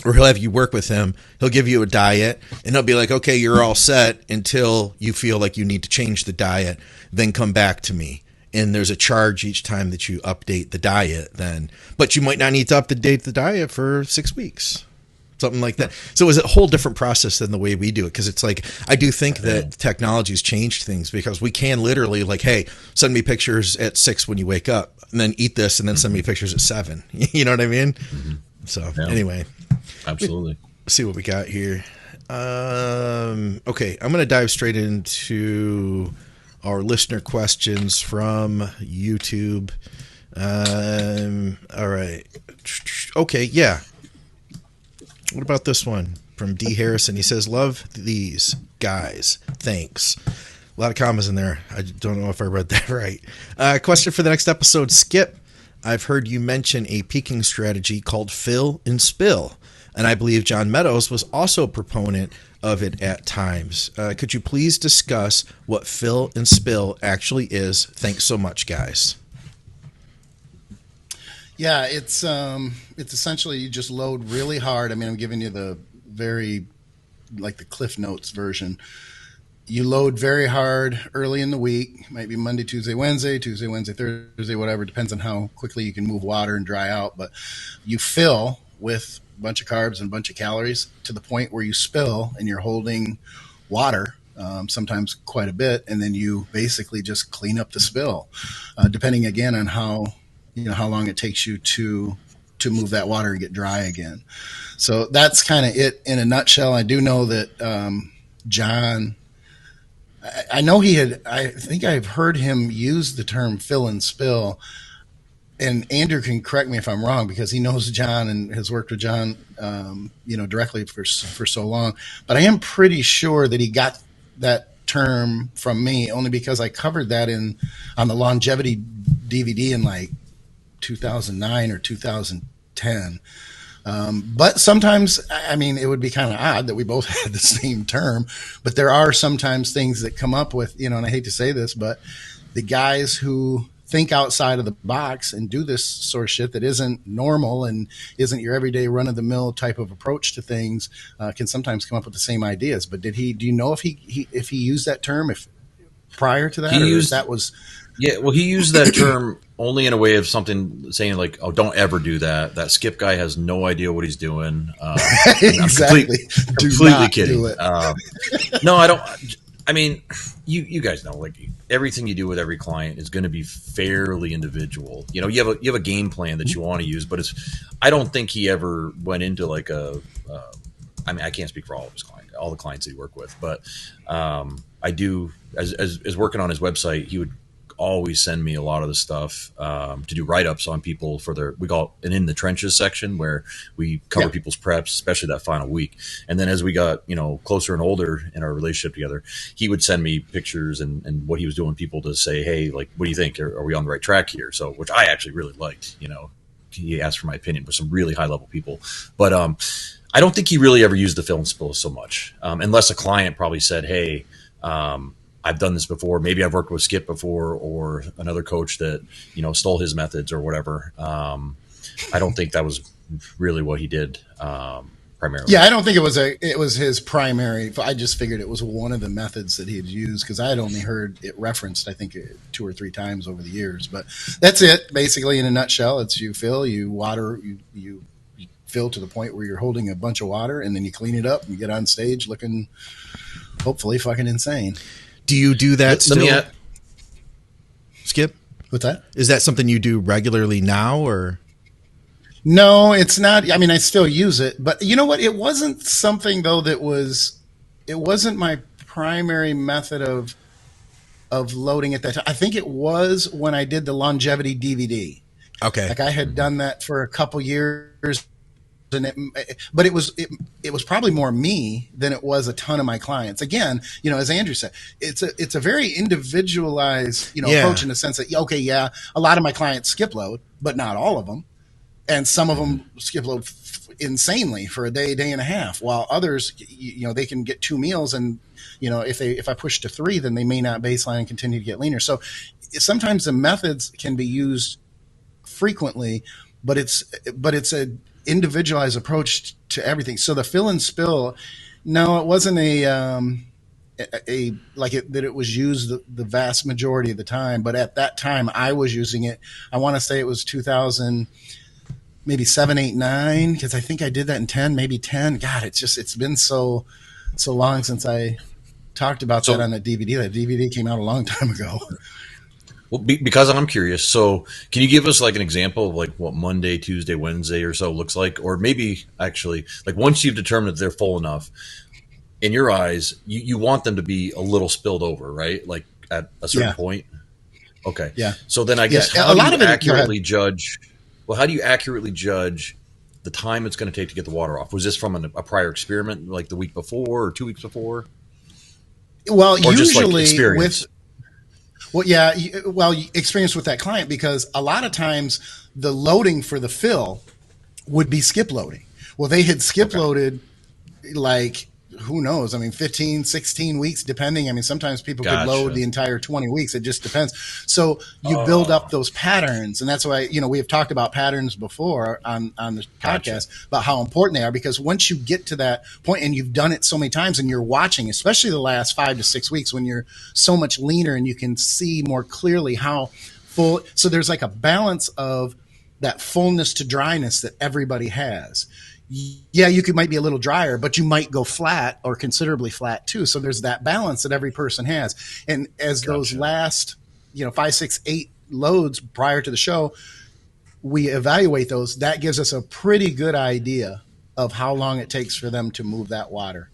or he'll have you work with him. He'll give you a diet, and he'll be like, okay, you're all set until you feel like you need to change the diet, then come back to me. And there's a charge each time that you update the diet then. But you might not need to update the diet for 6 weeks. Something like that. So it was a whole different process than the way we do it. Because it's like, I do think that technology's changed things, because we can literally like, hey, send me pictures at 6 when you wake up, and then eat this, and then send me pictures at 7. You know what I mean? Mm-hmm. So anyway. Absolutely. Let's see what we got here. Okay, I'm going to dive straight into our listener questions from YouTube. All right. Okay, yeah. What about this one from D. Harrison? He says, love these guys. Thanks. A lot of commas in there. I don't know if I read that right. Question for the next episode. Skip, I've heard you mention a peaking strategy called fill and spill, and I believe John Meadows was also a proponent of it at times. Could you please discuss what fill and spill actually is? Thanks so much, guys. Yeah, it's essentially you just load really hard. I mean, I'm giving you the very, like the Cliff Notes version. You load very hard early in the week. It might be Monday, Tuesday, Wednesday, Thursday, whatever. Depends on how quickly you can move water and dry out. But you fill with a bunch of carbs and a bunch of calories to the point where you spill and you're holding water, sometimes quite a bit, and then you basically just clean up the spill, depending again on how long it takes you to move that water and get dry again. So that's kind of it in a nutshell. I do know that John, I know I think I've heard him use the term fill and spill. And Andrew can correct me if I'm wrong, because he knows John and has worked with John, directly for so long. But I am pretty sure that he got that term from me, only because I covered that on the longevity DVD in like 2009 or 2010. But sometimes, I mean, it would be kind of odd that we both had the same term. But there are sometimes things that come up with, and I hate to say this, but the guys who think outside of the box and do this sort of shit that isn't normal and isn't your everyday run-of-the-mill type of approach to things can sometimes come up with the same ideas. But do you know if he used that term prior to that? He used that term only in a way of something saying like, oh, don't ever do that. That Skip guy has no idea what he's doing. Exactly. Completely kidding. No, I don't. I mean, you guys know, like everything you do with every client is going to be fairly individual. You have a game plan that you want to use, but I don't think he ever went into like I mean, I can't speak for all the clients that he worked with, but I do as working on his website, he would always send me a lot of the stuff to do write-ups on people for we call it an in the trenches section, where we cover people's preps, especially that final week. And then as we got closer and older in our relationship together, he would send me pictures and what he was doing, people to say, hey, like, what do you think? Are we on the right track here? So, which I actually really liked. He asked for my opinion with some really high level people, but I don't think he really ever used the fill and spill so much, unless a client probably said, hey, I've done this before. Maybe I've worked with Skip before, or another coach that, stole his methods or whatever. I don't think that was really what he did primarily. Yeah, I don't think it was his primary. I just figured it was one of the methods that he had used, because I had only heard it referenced, I think, 2 or 3 times over the years. But that's it, basically, in a nutshell. It's you fill, you water, you fill to the point where you're holding a bunch of water, and then you clean it up and you get on stage looking hopefully fucking insane. Do you do that still? Skip? What's that? Is that something you do regularly now, or? No, it's not. I mean, I still use it, but you know what? It wasn't something though it wasn't my primary method of loading at that time. I think it was when I did the longevity DVD. Okay. Like I had done that for a couple years. But it was probably more me than it was a ton of my clients. Again, as Andrew said, it's a very individualized, approach, in the sense that, okay, yeah, a lot of my clients skip load, but not all of them. and some of them skip load insanely for a day and a half, while others, they can get 2 meals, and if I push to 3, then they may not baseline and continue to get leaner. So sometimes the methods can be used frequently, but it's a individualized approach to everything. So the fill and spill, no, it wasn't that it was used the vast majority of the time, but at that time I was using it. I want to say it was 2000, maybe 7, 8, 9, because I think I did that in 10, maybe 10. God, it's been so long since I talked about that on the DVD. That DVD came out a long time ago. Well, because I'm curious, so can you give us like an example of like what Monday, Tuesday, Wednesday or so looks like? Or maybe actually, like once you've determined that they're full enough, in your eyes, you want them to be a little spilled over, right? Like at a certain point? Okay. Yeah. So then I guess how do you accurately judge the time it's going to take to get the water off? Was this from a prior experiment like the week before or 2 weeks before? Well, or usually just like experience? Experience with that client, because a lot of times the loading for the fill would be skip loading. Well, they had skip loaded like, who knows? I mean, 15, 16 weeks, depending. I mean, sometimes people could load the entire 20 weeks. It just depends. So you build up those patterns. And that's why, we have talked about patterns before on the podcast about how important they are, because once you get to that point and you've done it so many times and you're watching, especially the last 5 to 6 weeks when you're so much leaner and you can see more clearly how full. So there's like a balance of that fullness to dryness that everybody has. Yeah, you might be a little drier, but you might go flat or considerably flat too. So there's that balance that every person has. And as those last, 5, 6, 8 loads prior to the show, we evaluate those. That gives us a pretty good idea of how long it takes for them to move that water.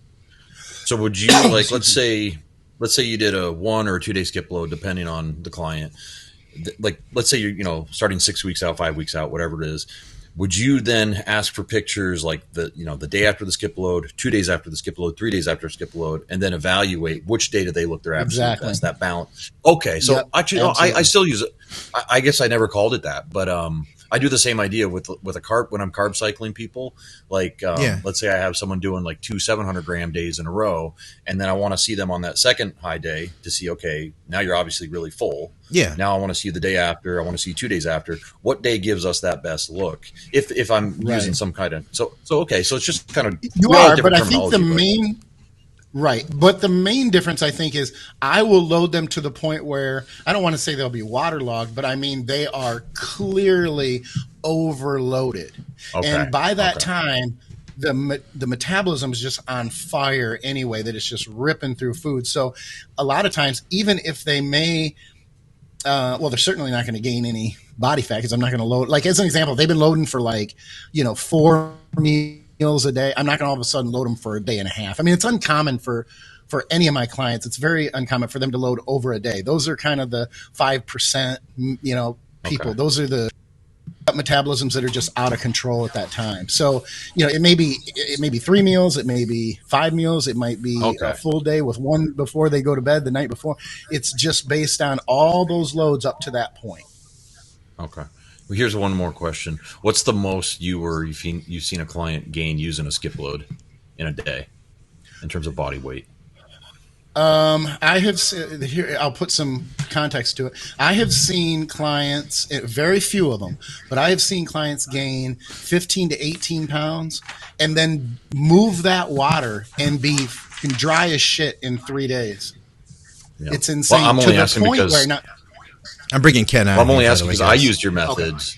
So would you like, let's say you did a 1 or 2 day skip load, depending on the client. Like, let's say you're, starting 6 weeks out, 5 weeks out, whatever it is. Would you then ask for pictures like the day after the skip load, 2 days after the skip load, 3 days after skip load, and then evaluate which day do they look their absolute best, that balance? Okay. So actually, I still use it. I guess I never called it that, but I do the same idea with a carb when I'm carb cycling people. Like, let's say I have someone doing like 2 700-gram days in a row, and then I want to see them on that second high day to see, okay, now you're obviously really full. Yeah. Now I want to see the day after. I want to see 2 days after. What day gives us that best look? If I'm using some kind of okay, so it's just kind of but I think the main. Right. But the main difference, I think, is I will load them to the point where I don't want to say they'll be waterlogged, but I mean, they are clearly overloaded. Okay. And by that time, the metabolism is just on fire anyway, that it's just ripping through food. So a lot of times, even if they may, they're certainly not going to gain any body fat, because I'm not going to load. Like, as an example, they've been loading for 4 meals a day. I'm not going to all of a sudden load them for a day and a half. I mean, it's uncommon for any of my clients. It's very uncommon for them to load over a day. Those are kind of the 5%, people. Okay. Those are the metabolisms that are just out of control at that time. So, it may be 3 meals, it may be 5 meals, it might be a full day with 1 before they go to bed the night before. It's just based on all those loads up to that point. Okay. Well, here's one more question. What's the most you've seen a client gain using a skip load in a day in terms of body weight? I have here. I'll put some context to it. I have seen clients, very few of them, but I have seen clients gain 15 to 18 pounds and then move that water and be dry as shit in 3 days. Yeah. It's insane. Well, I'm only asking because I'm bringing Ken out. Well, I'm only asking because I used your methods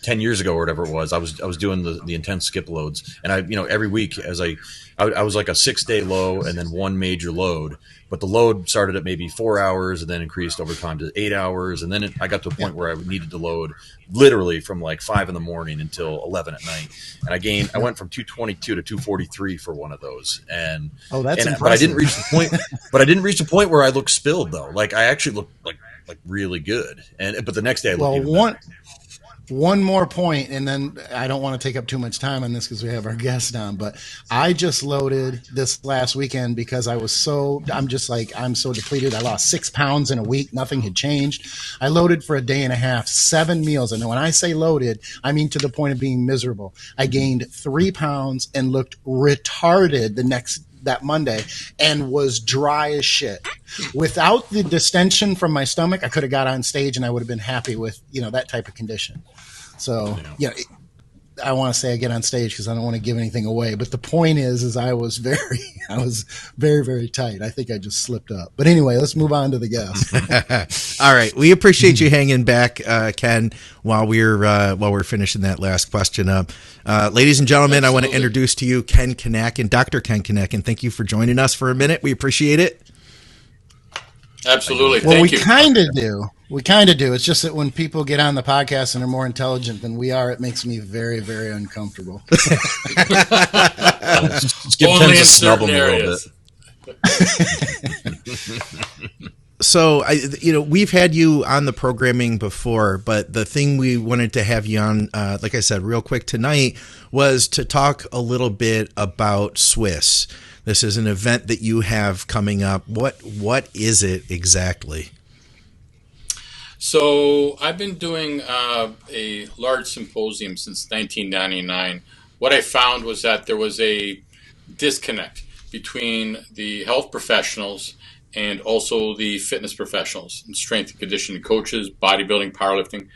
10 years ago or whatever it was. I was doing the intense skip loads, and every week as I was like a 6-day low and then 1 major load, but the load started at maybe 4 hours and then increased over time to 8 hours. And then I got to a point where I needed to load literally from like 5 in the morning until 11 at night. And I went from 222 to 243 for one of those. And that's impressive. But I didn't reach the point where I looked spilled though. Like I actually looked like really good. But the next day I looked even better. One more point, and then I don't want to take up too much time on this because we have our guest on, but I just loaded this last weekend because I'm so depleted. I lost 6 pounds in a week. Nothing had changed. I loaded for a day and a half, 7 meals. And when I say loaded, I mean to the point of being miserable. I gained 3 pounds and looked retarded that Monday and was dry as shit. Without the distension from my stomach, I could have got on stage and I would have been happy with, that type of condition. So, I want to say I get on stage because I don't want to give anything away. But the point is I was very, very tight. I think I just slipped up. But anyway, let's move on to the guest. All right. We appreciate you hanging back, Ken, while we're finishing that last question up. Ladies and gentlemen, Absolutely. I want to introduce to you Ken Kinakin, Dr. Ken Kinakin. Thank you for joining us for a minute. We appreciate it. Absolutely. Well, Thank you. We kind of do. It's just that when people get on the podcast and are more intelligent than we are, it makes me very, very uncomfortable. Only in certain areas. So, we've had you on the programming before, but the thing we wanted to have you on, like I said, real quick tonight, was to talk a little bit about SWIS. This is an event that you have coming up. What is it exactly? So I've been doing a large symposium since 1999. What I found was that there was a disconnect between the health professionals and also the fitness professionals, and strength and conditioning coaches, bodybuilding, powerlifting.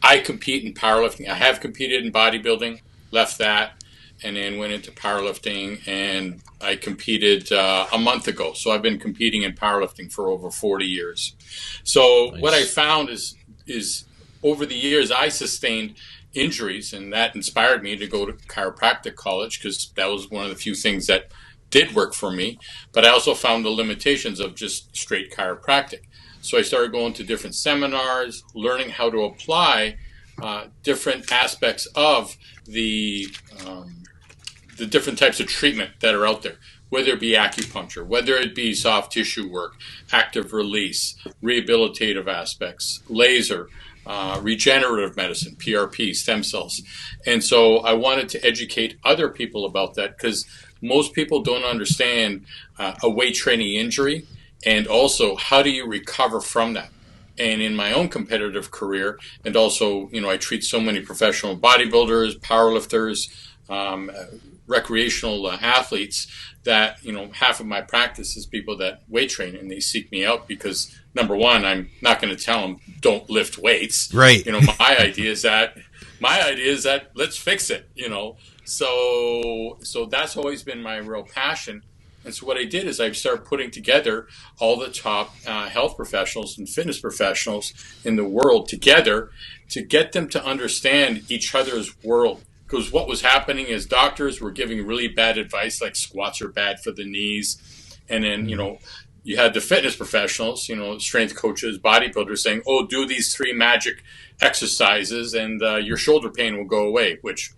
I compete in powerlifting. I have competed in bodybuilding, left that, and then went into powerlifting, and I competed a month ago. So I've been competing in powerlifting for over 40 years. So Nice. What I found is over the years I sustained injuries, and that inspired me to go to chiropractic college because that was one of the few things that did work for me. But I also found the limitations of just straight chiropractic. So I started going to different seminars, learning how to apply different aspects of the different types of treatment that are out there, whether it be acupuncture, whether it be soft tissue work, active release, rehabilitative aspects, laser, regenerative medicine, PRP, stem cells. And so I wanted to educate other people about that because most people don't understand a weight training injury and also how do you recover from that. And in my own competitive career, and also, I treat so many professional bodybuilders, powerlifters, recreational athletes that, half of my practice is people that weight train and they seek me out because, number one, I'm not going to tell them don't lift weights. Right. My idea is that let's fix it, So that's always been my real passion. And so what I did is I started putting together all the top health professionals and fitness professionals in the world together to get them to understand each other's world. Because what was happening is doctors were giving really bad advice, like squats are bad for the knees. And then, you had the fitness professionals, strength coaches, bodybuilders saying, oh, do these 3 magic exercises and your shoulder pain will go away, which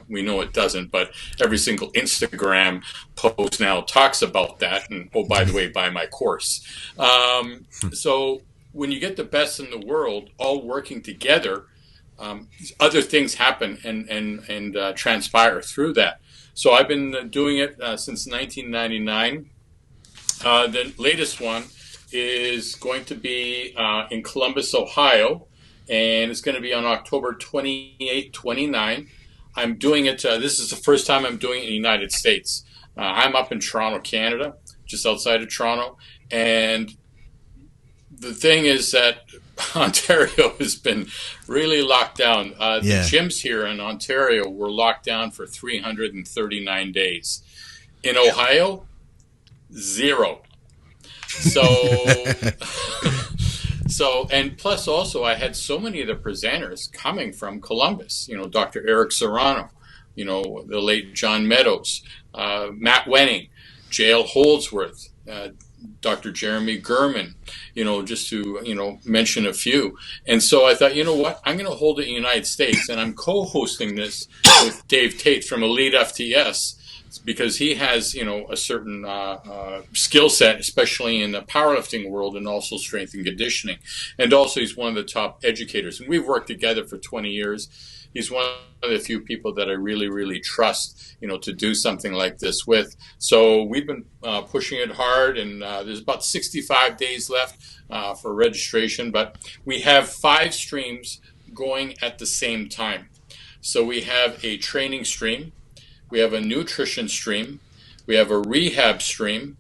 we know it doesn't, but every single Instagram post now talks about that. And, oh, by the way, buy my course. So when you get the best in the world all working together, other things happen and transpire through that. So I've been doing it since 1999. The latest one is going to be in Columbus, Ohio, and it's going to be on October 28, 29. I'm doing it. This is the first time I'm doing it in the United States. I'm up in Toronto, Canada, just outside of Toronto. And the thing is that Ontario has been really locked down. The gyms here in Ontario were locked down for 339 days. In Ohio, 0. So, and plus also I had so many of the presenters coming from Columbus, Dr. Eric Serrano, the late John Meadows, Matt Wenning, J.L. Holdsworth, Dr. Jeremy Gurman, just to, mention a few. And so I thought, what, I'm going to hold it in the United States, and I'm co-hosting this with Dave Tate from Elite FTS. because he has, a certain skill set, especially in the powerlifting world and also strength and conditioning. And also he's one of the top educators. And we've worked together for 20 years. He's one of the few people that I really, really trust, to do something like this with. So we've been pushing it hard, and there's about 65 days left for registration. But we have 5 streams going at the same time. So we have a training stream, we have a nutrition stream, we have a rehab stream,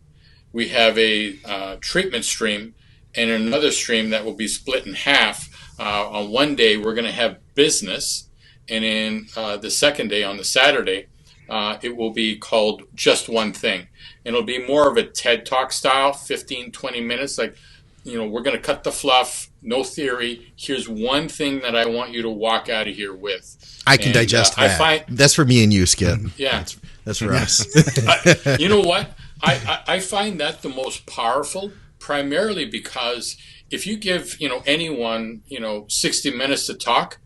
we have a treatment stream, and another stream that will be split in half. On one day, we're going to have business, and in the second day, on the Saturday, it will be called Just One Thing. And it'll be more of a TED Talk style, 15, 20 minutes, like, we're going to cut the fluff, no theory. Here's one thing that I want you to walk out of here with. I can digest that. That's for me and you, Skip. Yeah. That's for us. You know what? I find that the most powerful, primarily because if you give, anyone, 60 minutes to talk,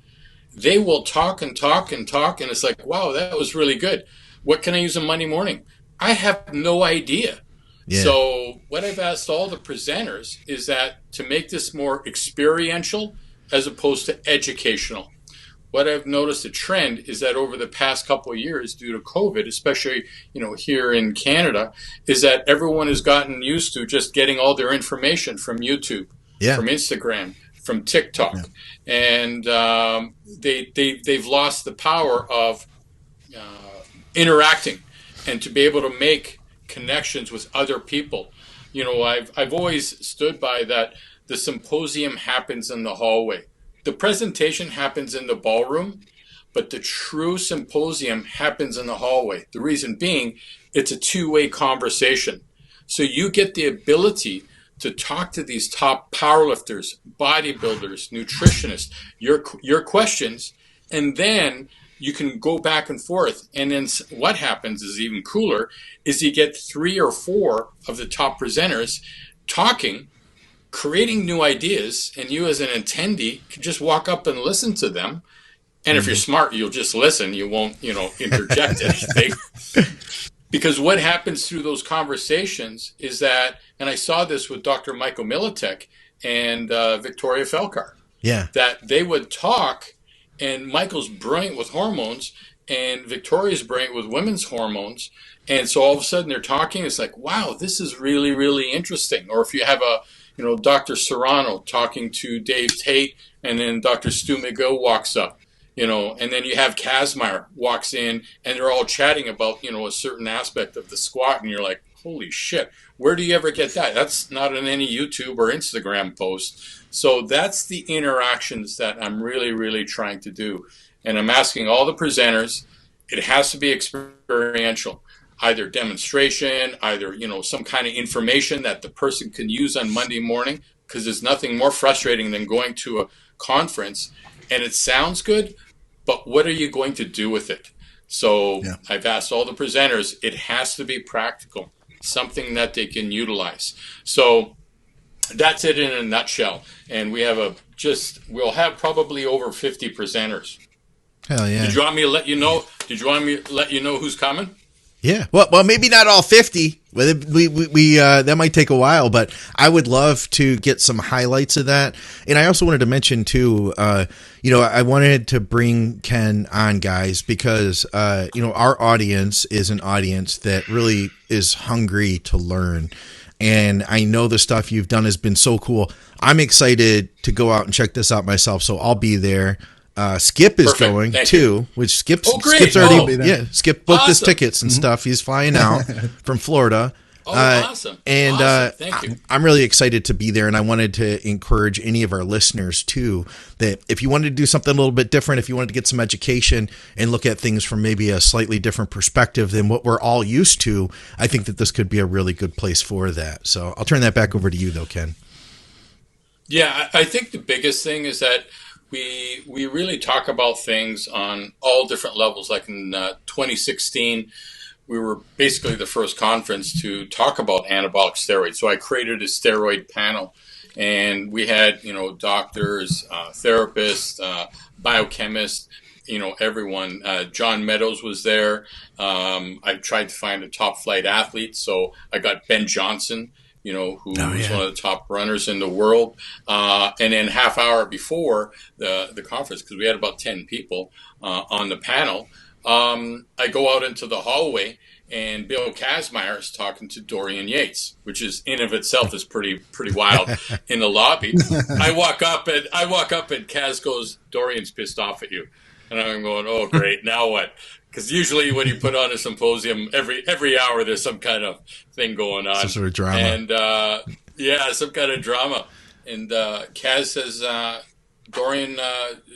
they will talk and talk and talk. And it's like, wow, that was really good. What can I use on Monday morning? I have no idea. Yeah. So what I've asked all the presenters is that to make this more experiential as opposed to educational. What I've noticed a trend is that over the past couple of years, due to COVID, especially, here in Canada, is that everyone has gotten used to just getting all their information from YouTube, from Instagram, from TikTok. And they've lost the power of interacting and to be able to make connections with other people. I've always stood by that the symposium happens in the hallway. The presentation happens in the ballroom, but the true symposium happens in the hallway. The reason being, it's a two-way conversation. So you get the ability to talk to these top powerlifters, bodybuilders, nutritionists, your questions, and then you can go back and forth. And then what happens is even cooler is you get 3 or 4 of the top presenters talking, creating new ideas, and you as an attendee can just walk up and listen to them. And if you're smart, you'll just listen. You won't, interject anything. Because what happens through those conversations is that, and I saw this with Dr. Michael Militek and Victoria Felkar, that they would talk, and Michael's brilliant with hormones, and Victoria's brilliant with women's hormones. And so all of a sudden they're talking. It's like, wow, this is really, really interesting. Or if you have Dr. Serrano talking to Dave Tate, and then Dr. Stu McGill walks up, and then you have Kazmaier walks in, and they're all chatting about, a certain aspect of the squat, and you're like, holy shit, where do you ever get that? That's not in any YouTube or Instagram post. So that's the interactions that I'm really, really trying to do. And I'm asking all the presenters, it has to be experiential. Either demonstration, either, some kind of information that the person can use on Monday morning, because there's nothing more frustrating than going to a conference and it sounds good, but what are you going to do with it? So I've asked all the presenters, it has to be practical, something that they can utilize. So that's it in a nutshell. And we have we'll have probably over 50 presenters. Hell yeah. Did you want me to let you know? Did you want me to let you know who's coming? Yeah. Well, maybe not all 50. We that might take a while, but I would love to get some highlights of that. And I also wanted to mention too, I wanted to bring Ken on, guys, because, our audience is an audience that really is hungry to learn. And I know the stuff you've done has been so cool. I'm excited to go out and check this out myself. So I'll be there. Skip is going too, which Skip's already, Skip booked his tickets and stuff. He's flying out from Florida. Awesome. And Thank you. I'm really excited to be there. And I wanted to encourage any of our listeners too, that if you wanted to do something a little bit different, if you wanted to get some education and look at things from maybe a slightly different perspective than what we're all used to, I think that this could be a really good place for that. So I'll turn that back over to you though, Ken. Yeah, I think the biggest thing is that we really talk about things on all different levels. Like in 2016, we were basically the first conference to talk about anabolic steroids. So I created a steroid panel, and we had, doctors, therapists, biochemists, everyone. John Meadows was there. I tried to find a top flight athlete, so I got Ben Johnson, who was one of the top runners in the world. And then half hour before the conference, because we had about 10 people on the panel, I go out into the hallway, and Bill Kazmaier is talking to Dorian Yates, which is in of itself is pretty wild in the lobby. I walk up and Kaz goes, "Dorian's pissed off at you," and I'm going, "Oh great, now what?" Because usually when you put on a symposium, every hour there's some kind of thing going on, some sort of drama, and some kind of drama. And Kaz says, "Dorian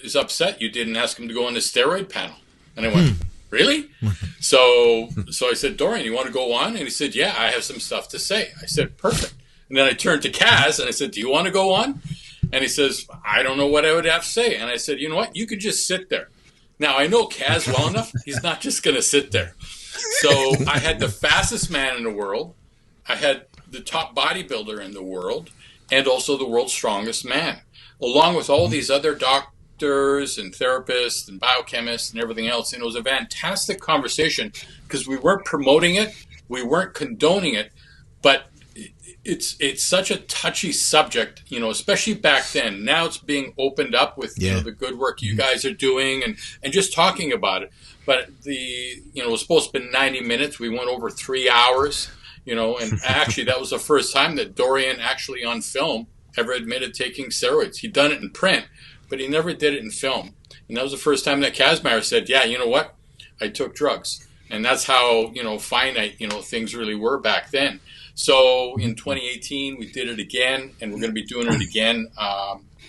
is upset you didn't ask him to go on the steroid panel," and I went, "Really?" So I said, "Dorian, you want to go on?" And he said, "Yeah, I have some stuff to say." I said, "Perfect." And then I turned to Kaz and I said, "Do you want to go on?" And he says, "I don't know what I would have to say." And I said, "You know what? You could just sit there." Now, I know Kaz well enough. He's not just going to sit there. So I had the fastest man in the world. I had the top bodybuilder in the world, and also the world's strongest man, along with all these other doctors and therapists and biochemists and everything else. And it was a fantastic conversation because we weren't promoting it, we weren't condoning it, but it's such a touchy subject, especially back then. Now it's being opened up with the good work you guys are doing and just talking about it. But it was supposed to be 90 minutes. We went over 3 hours, and actually that was the first time that Dorian actually on film ever admitted taking steroids. He'd done it in print, but he never did it in film. And that was the first time that Kazmaier said, "Yeah, you know what? I took drugs." And that's how, finite, things really were back then. So in 2018, we did it again, and we're going to be doing it again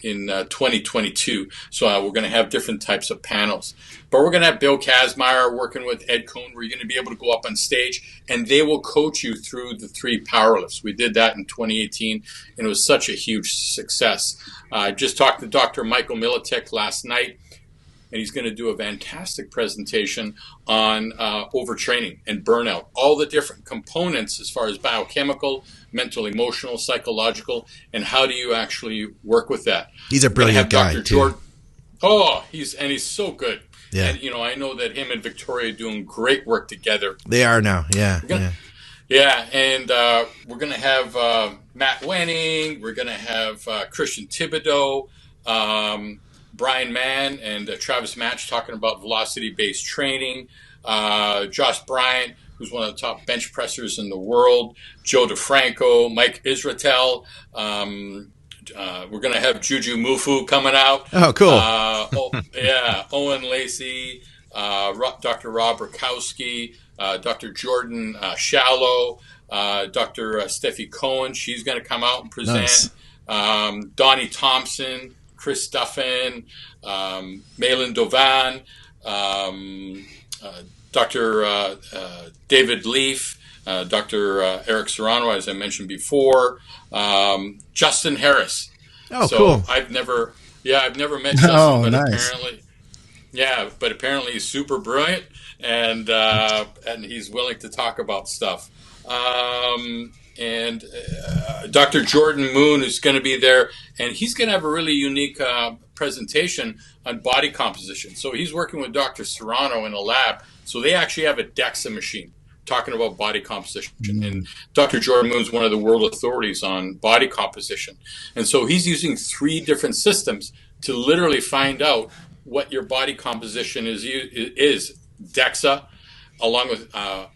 in 2022. So we're going to have different types of panels. But we're going to have Bill Kazmaier working with Ed Cohn, where you're going to be able to go up on stage, and they will coach you through the 3 power lifts. We did that in 2018, and it was such a huge success. I just talked to Dr. Michael Militek last night, and he's going to do a fantastic presentation on overtraining and burnout, all the different components as far as biochemical, mental, emotional, psychological, and how do you actually work with that. He's a brilliant guy, Dr. too. Jordan. Oh, he's so good. Yeah. And, I know that him and Victoria are doing great work together. They are now, yeah. Yeah, and we're going to have Matt Wenning. We're going to have Christian Thibodeau, Brian Mann and Travis Match talking about velocity-based training. Josh Bryant, who's one of the top bench pressers in the world. Joe DeFranco, Mike Israetel. We're going to have Juju Mufu coming out. Oh, cool. Owen Lacey, Dr. Rob Rakowski, Dr. Jordan Shallow, Dr. Steffi Cohen. She's going to come out and present. Nice. Donnie Thompson, Chris Duffin, Malin Dovan, Dr. David Leaf, Dr. Eric Serrano, as I mentioned before, Justin Harris. Oh, so cool. I've never met Justin, but nice. apparently he's super brilliant, and he's willing to talk about stuff. And Dr. Jordan Moon is going to be there, and he's going to have a really unique presentation on body composition. So he's working with Dr. Serrano in a lab. So they actually have a DEXA machine talking about body composition. And Dr. Jordan Moon is one of the world authorities on body composition. And so he's using 3 different systems to literally find out what your body composition is DEXA, along with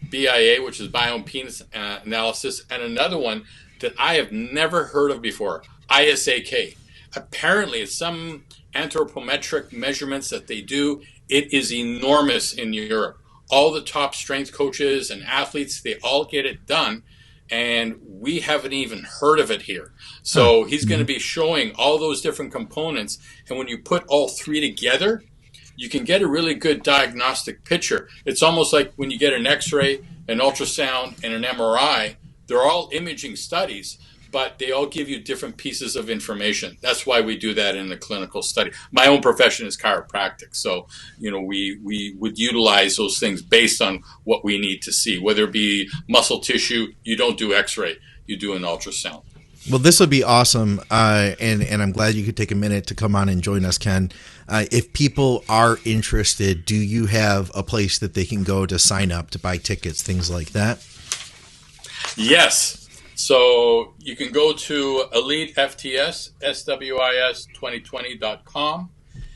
BIA, which is bioimpedance analysis, and another one that I have never heard of before, ISAK. Apparently, it's some anthropometric measurements that they do. It is enormous in Europe. All the top strength coaches and athletes, they all get it done, and we haven't even heard of it here. So he's going to be showing all those different components, and when you put all 3 together, you can get a really good diagnostic picture. It's almost like when you get an X-ray, an ultrasound, and an MRI. They're all imaging studies, but they all give you different pieces of information. That's why we do that in the clinical study. My own profession is chiropractic, so we would utilize those things based on what we need to see. Whether it be muscle tissue, you don't do X-ray, you do an ultrasound. Well, this would be awesome, and I'm glad you could take a minute to come on and join us, Ken. If people are interested, do you have a place that they can go to sign up, to buy tickets, things like that? Yes. So you can go to EliteFTS, SWIS2020.com.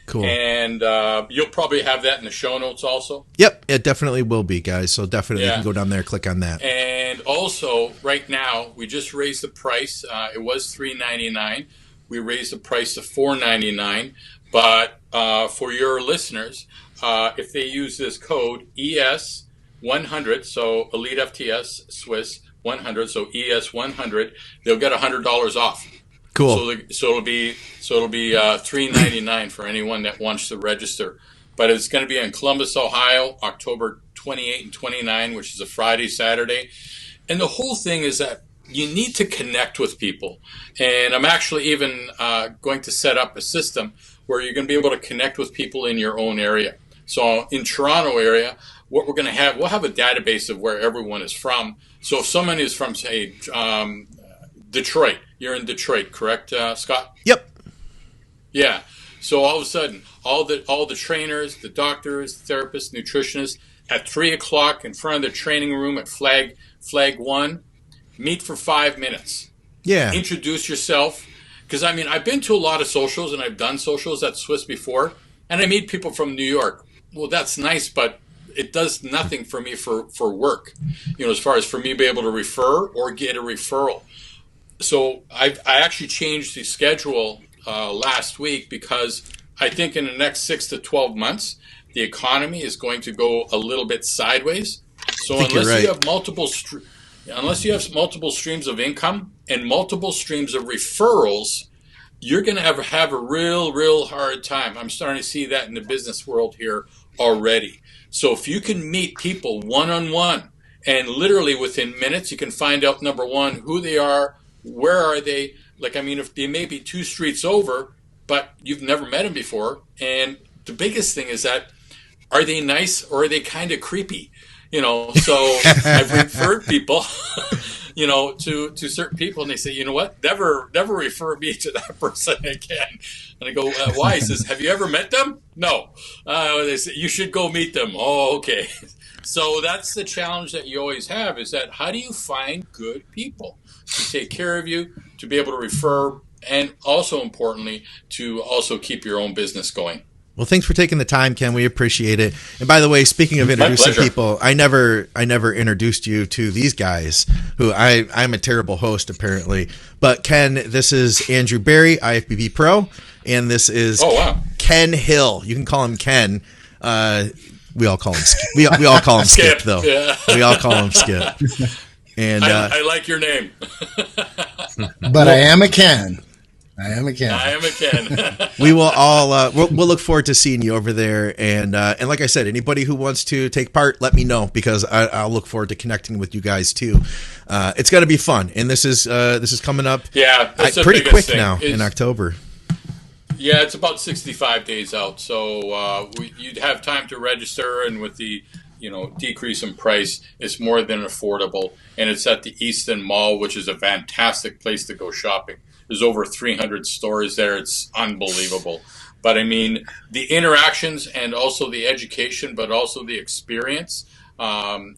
Cool. And you'll probably have that in the show notes also. Yep, it definitely will be, guys. So definitely you can go down there, click on that. And also, right now, we just raised the price. It was $3.99. We raised the price to $4.99. But for your listeners, if they use this code ES100, so Elite FTS Swiss 100, so ES100, they'll get $100 off. Cool. So it'll be $3.99 for anyone that wants to register. But it's going to be in Columbus, Ohio, October 28 and 29, which is a Friday, Saturday. And the whole thing is that you need to connect with people. And I'm actually even going to set up a system where you're going to be able to connect with people in your own area. So in Toronto area, what we're going to have, we'll have a database of where everyone is from. So if someone is from, say, Detroit, you're in Detroit, correct, Scott? Yep. Yeah. So all of a sudden, all the trainers, the doctors, therapists, nutritionists, at 3:00 in front of the training room at Flag 1, meet for 5 minutes. Yeah. Introduce yourself. Because, I mean, I've been to a lot of socials, and I've done socials at SWIS before, and I meet people from New York. Well, that's nice, but it does nothing for me for work, as far as for me to be able to refer or get a referral. So I actually changed the schedule last week because I think in the next 6 to 12 months, the economy is going to go a little bit sideways. So unless you have multiple streams of income and multiple streams of referrals, you're going to have a real hard time. I'm starting to see that in the business world here already. So if you can meet people one-on-one and literally within minutes, you can find out, number one, who they are, where are they? Like, I mean, if they may be 2 streets over, but you've never met them before. And the biggest thing is that, are they nice or are they kind of creepy? So I've referred people, to certain people, and they say, you know what, never refer me to that person again. And I go, why? He says, have you ever met them? No. They say, you should go meet them. Oh, okay. So that's the challenge that you always have, is that how do you find good people to take care of you, to be able to refer, and also importantly, to also keep your own business going. Well, thanks for taking the time, Ken. We appreciate it. And by the way, speaking of introducing people, I never introduced you to these guys who I'm a terrible host apparently. But Ken, this is Andrew Barry, IFBB Pro, and this is Ken Hill. You can call him Ken. We all call him we all call him Skip though. Yeah. We all call him Skip. And I like your name. But I am a Ken. We will all we'll look forward to seeing you over there, and like I said, anybody who wants to take part, let me know, because I'll look forward to connecting with you guys too. It's going to be fun, and this is coming up. Yeah, that's pretty quick now in October. Yeah, it's about 65 days out, so you'd have time to register, and with the decrease in price, it's more than affordable, and it's at the Easton Mall, which is a fantastic place to go shopping. There's over 300 stores there. It's unbelievable. But I mean, the interactions and also the education, but also the experience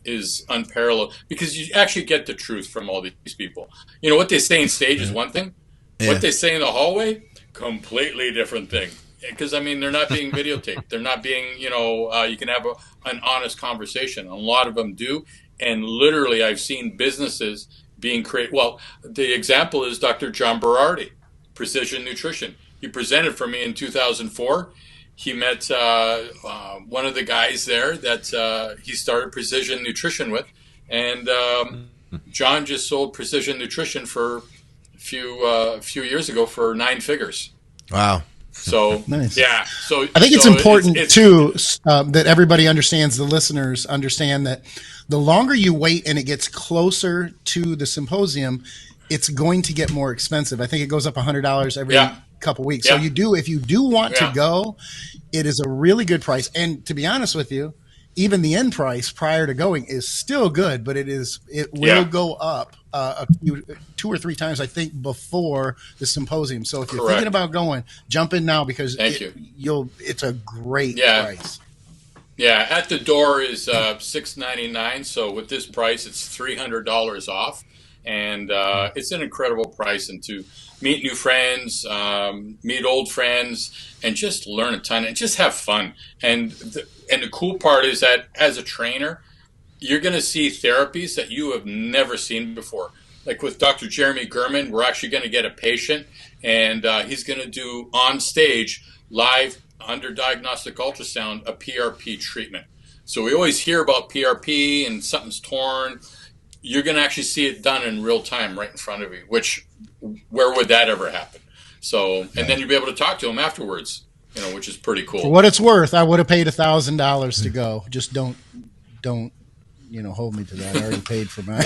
is unparalleled, because you actually get the truth from all these people. What they say in stage is one thing. Yeah. What they say in the hallway, completely different thing. Because, I mean, they're not being videotaped. They're not being, you can have an honest conversation. A lot of them do. And literally, I've seen businesses being created. Well, the example is Dr. John Berardi, Precision Nutrition. He presented for me in 2004. He met one of the guys there that he started Precision Nutrition with. And John just sold Precision Nutrition for a few years ago for 9 figures. Wow. So, nice. Yeah. So I think it's important too that everybody understands, the listeners understand, that the longer you wait and it gets closer to the symposium, it's going to get more expensive. I think it goes up $100 every couple weeks. Yeah. So if you do want to go, it is a really good price. And to be honest with you, even the end price prior to going is still good, but it will go up 2 or 3 times, I think, before the symposium. So if you're thinking about going, jump in now, because it's a great price. Yeah, at the door is $699. So with this price, it's $300 off, and it's an incredible price. And to meet new friends, meet old friends, and just learn a ton and just have fun. And the cool part is that as a trainer, you're going to see therapies that you have never seen before. Like with Dr. Jeremy Gurman, we're actually going to get a patient, and he's going to do on stage live under diagnostic ultrasound a PRP treatment. So we always hear about PRP and something's torn. You're going to actually see it done in real time right in front of you, where would that ever happen? So, and then you'll be able to talk to him afterwards, which is pretty cool. For what it's worth, I would have paid $1,000 to go. Just don't hold me to that. I already paid for mine.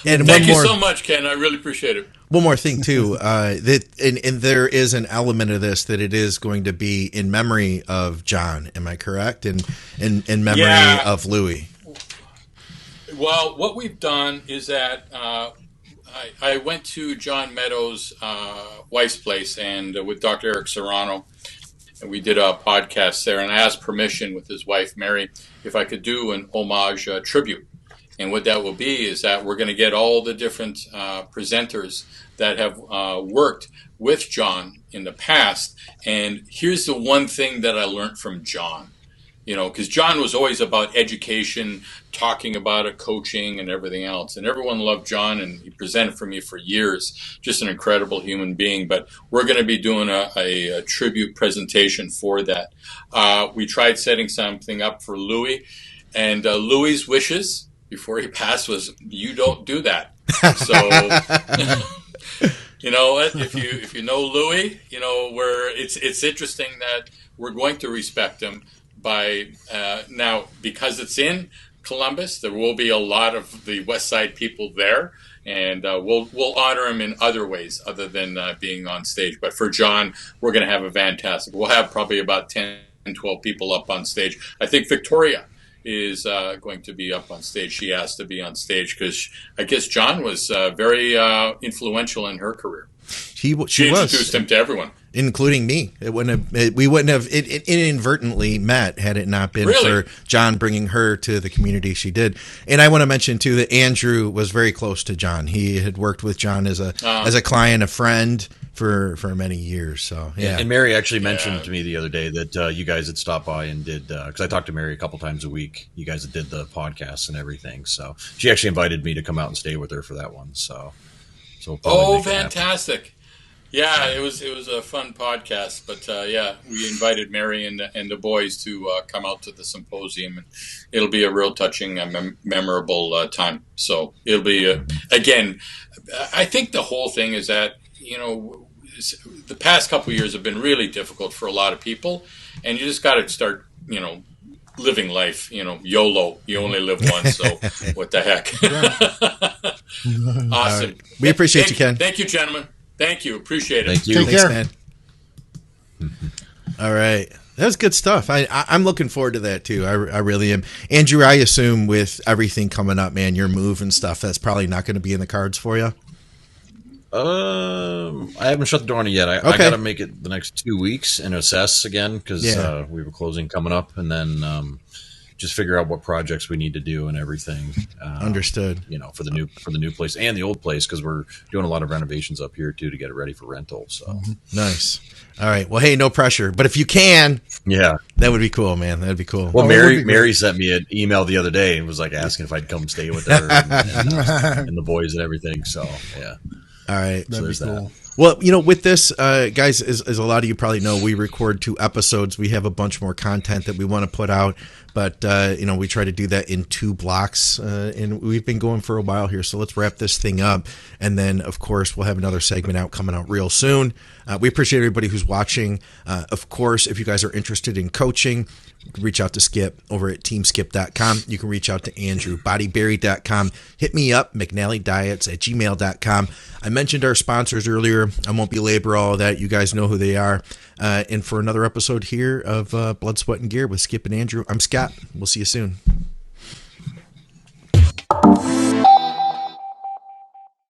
and Thank you so much, Ken. I really appreciate it. One more thing too, and there is an element of this that it is going to be in memory of John. Am I correct? And in memory of Louis. Well, what we've done is that I went to John Meadows' wife's place and with Dr. Eric Serrano, and we did a podcast there. And I asked permission with his wife Mary if I could do an homage tribute. And what that will be is that we're going to get all the different presenters that have worked with John in the past. And here's the one thing that I learned from John, because John was always about education, talking about it, coaching and everything else. And everyone loved John, and he presented for me for years. Just an incredible human being. But we're going to be doing a tribute presentation for that. We tried setting something up for Louis, and Louis's wishes before he passed was, you don't do that. So, if you know Louis, it's interesting that we're going to respect him by now, because it's in Columbus. There will be a lot of the West Side people there, and we'll honor him in other ways other than being on stage. But for John, we're going to have a fantastic. We'll have probably about 10, 12 people up on stage. I think Victoria is going to be up on stage. She asked to be on stage because I guess John was very influential in her career. She introduced him to everyone, including me. We wouldn't have inadvertently met had it not been for John bringing her to the community she did. And I want to mention too that Andrew was very close to John. He had worked with John as a client, a friend for many years. So yeah. And Mary actually mentioned to me the other day that you guys had stopped by and did, because I talked to Mary a couple times a week. You guys did the podcasts and everything. So she actually invited me to come out and stay with her for that one. So fantastic. Yeah, it was a fun podcast, but we invited Mary and the boys to come out to the symposium, and it'll be a real touching, memorable time. So it'll be again. I think the whole thing is that the past couple of years have been really difficult for a lot of people, and you just got to start living life. YOLO. You only live once, so what the heck? Awesome. Right. We appreciate you, Ken. Thank you, gentlemen. Thank you. Appreciate it. Thank you. Take care. Man. All right. That's good stuff. I'm looking forward to that too. I really am. Andrew, I assume with everything coming up, man, your move and stuff, that's probably not going to be in the cards for you. I haven't shut the door on it yet. I got to make it the next 2 weeks and assess again because we have a closing coming up, and then just figure out what projects we need to do and everything. Understood. For the new place and the old place, because we're doing a lot of renovations up here too to get it ready for rental. So nice. All right. Well, hey, no pressure, but if you can, that would be cool, man. That'd be cool. Well, Mary sent me an email the other day and was like asking if I'd come stay with her and the boys and everything. So yeah. All right. That'd be cool. Well, with this, guys, as a lot of you probably know, we record 2 episodes. We have a bunch more content that we want to put out, but, we try to do that in 2 blocks, and we've been going for a while here. So let's wrap this thing up. And then, of course, we'll have another segment coming out real soon. We appreciate everybody who's watching. Of course, if you guys are interested in coaching, reach out to Skip over at teamskip.com. You can reach out to Andrew, bodyberry.com. Hit me up, McNallyDiets@gmail.com. I mentioned our sponsors earlier. here. I won't belabor all of that. You guys know who they are. And for another episode here of Blood, Sweat, and Gear with Skip and Andrew, I'm Scott. We'll see you soon.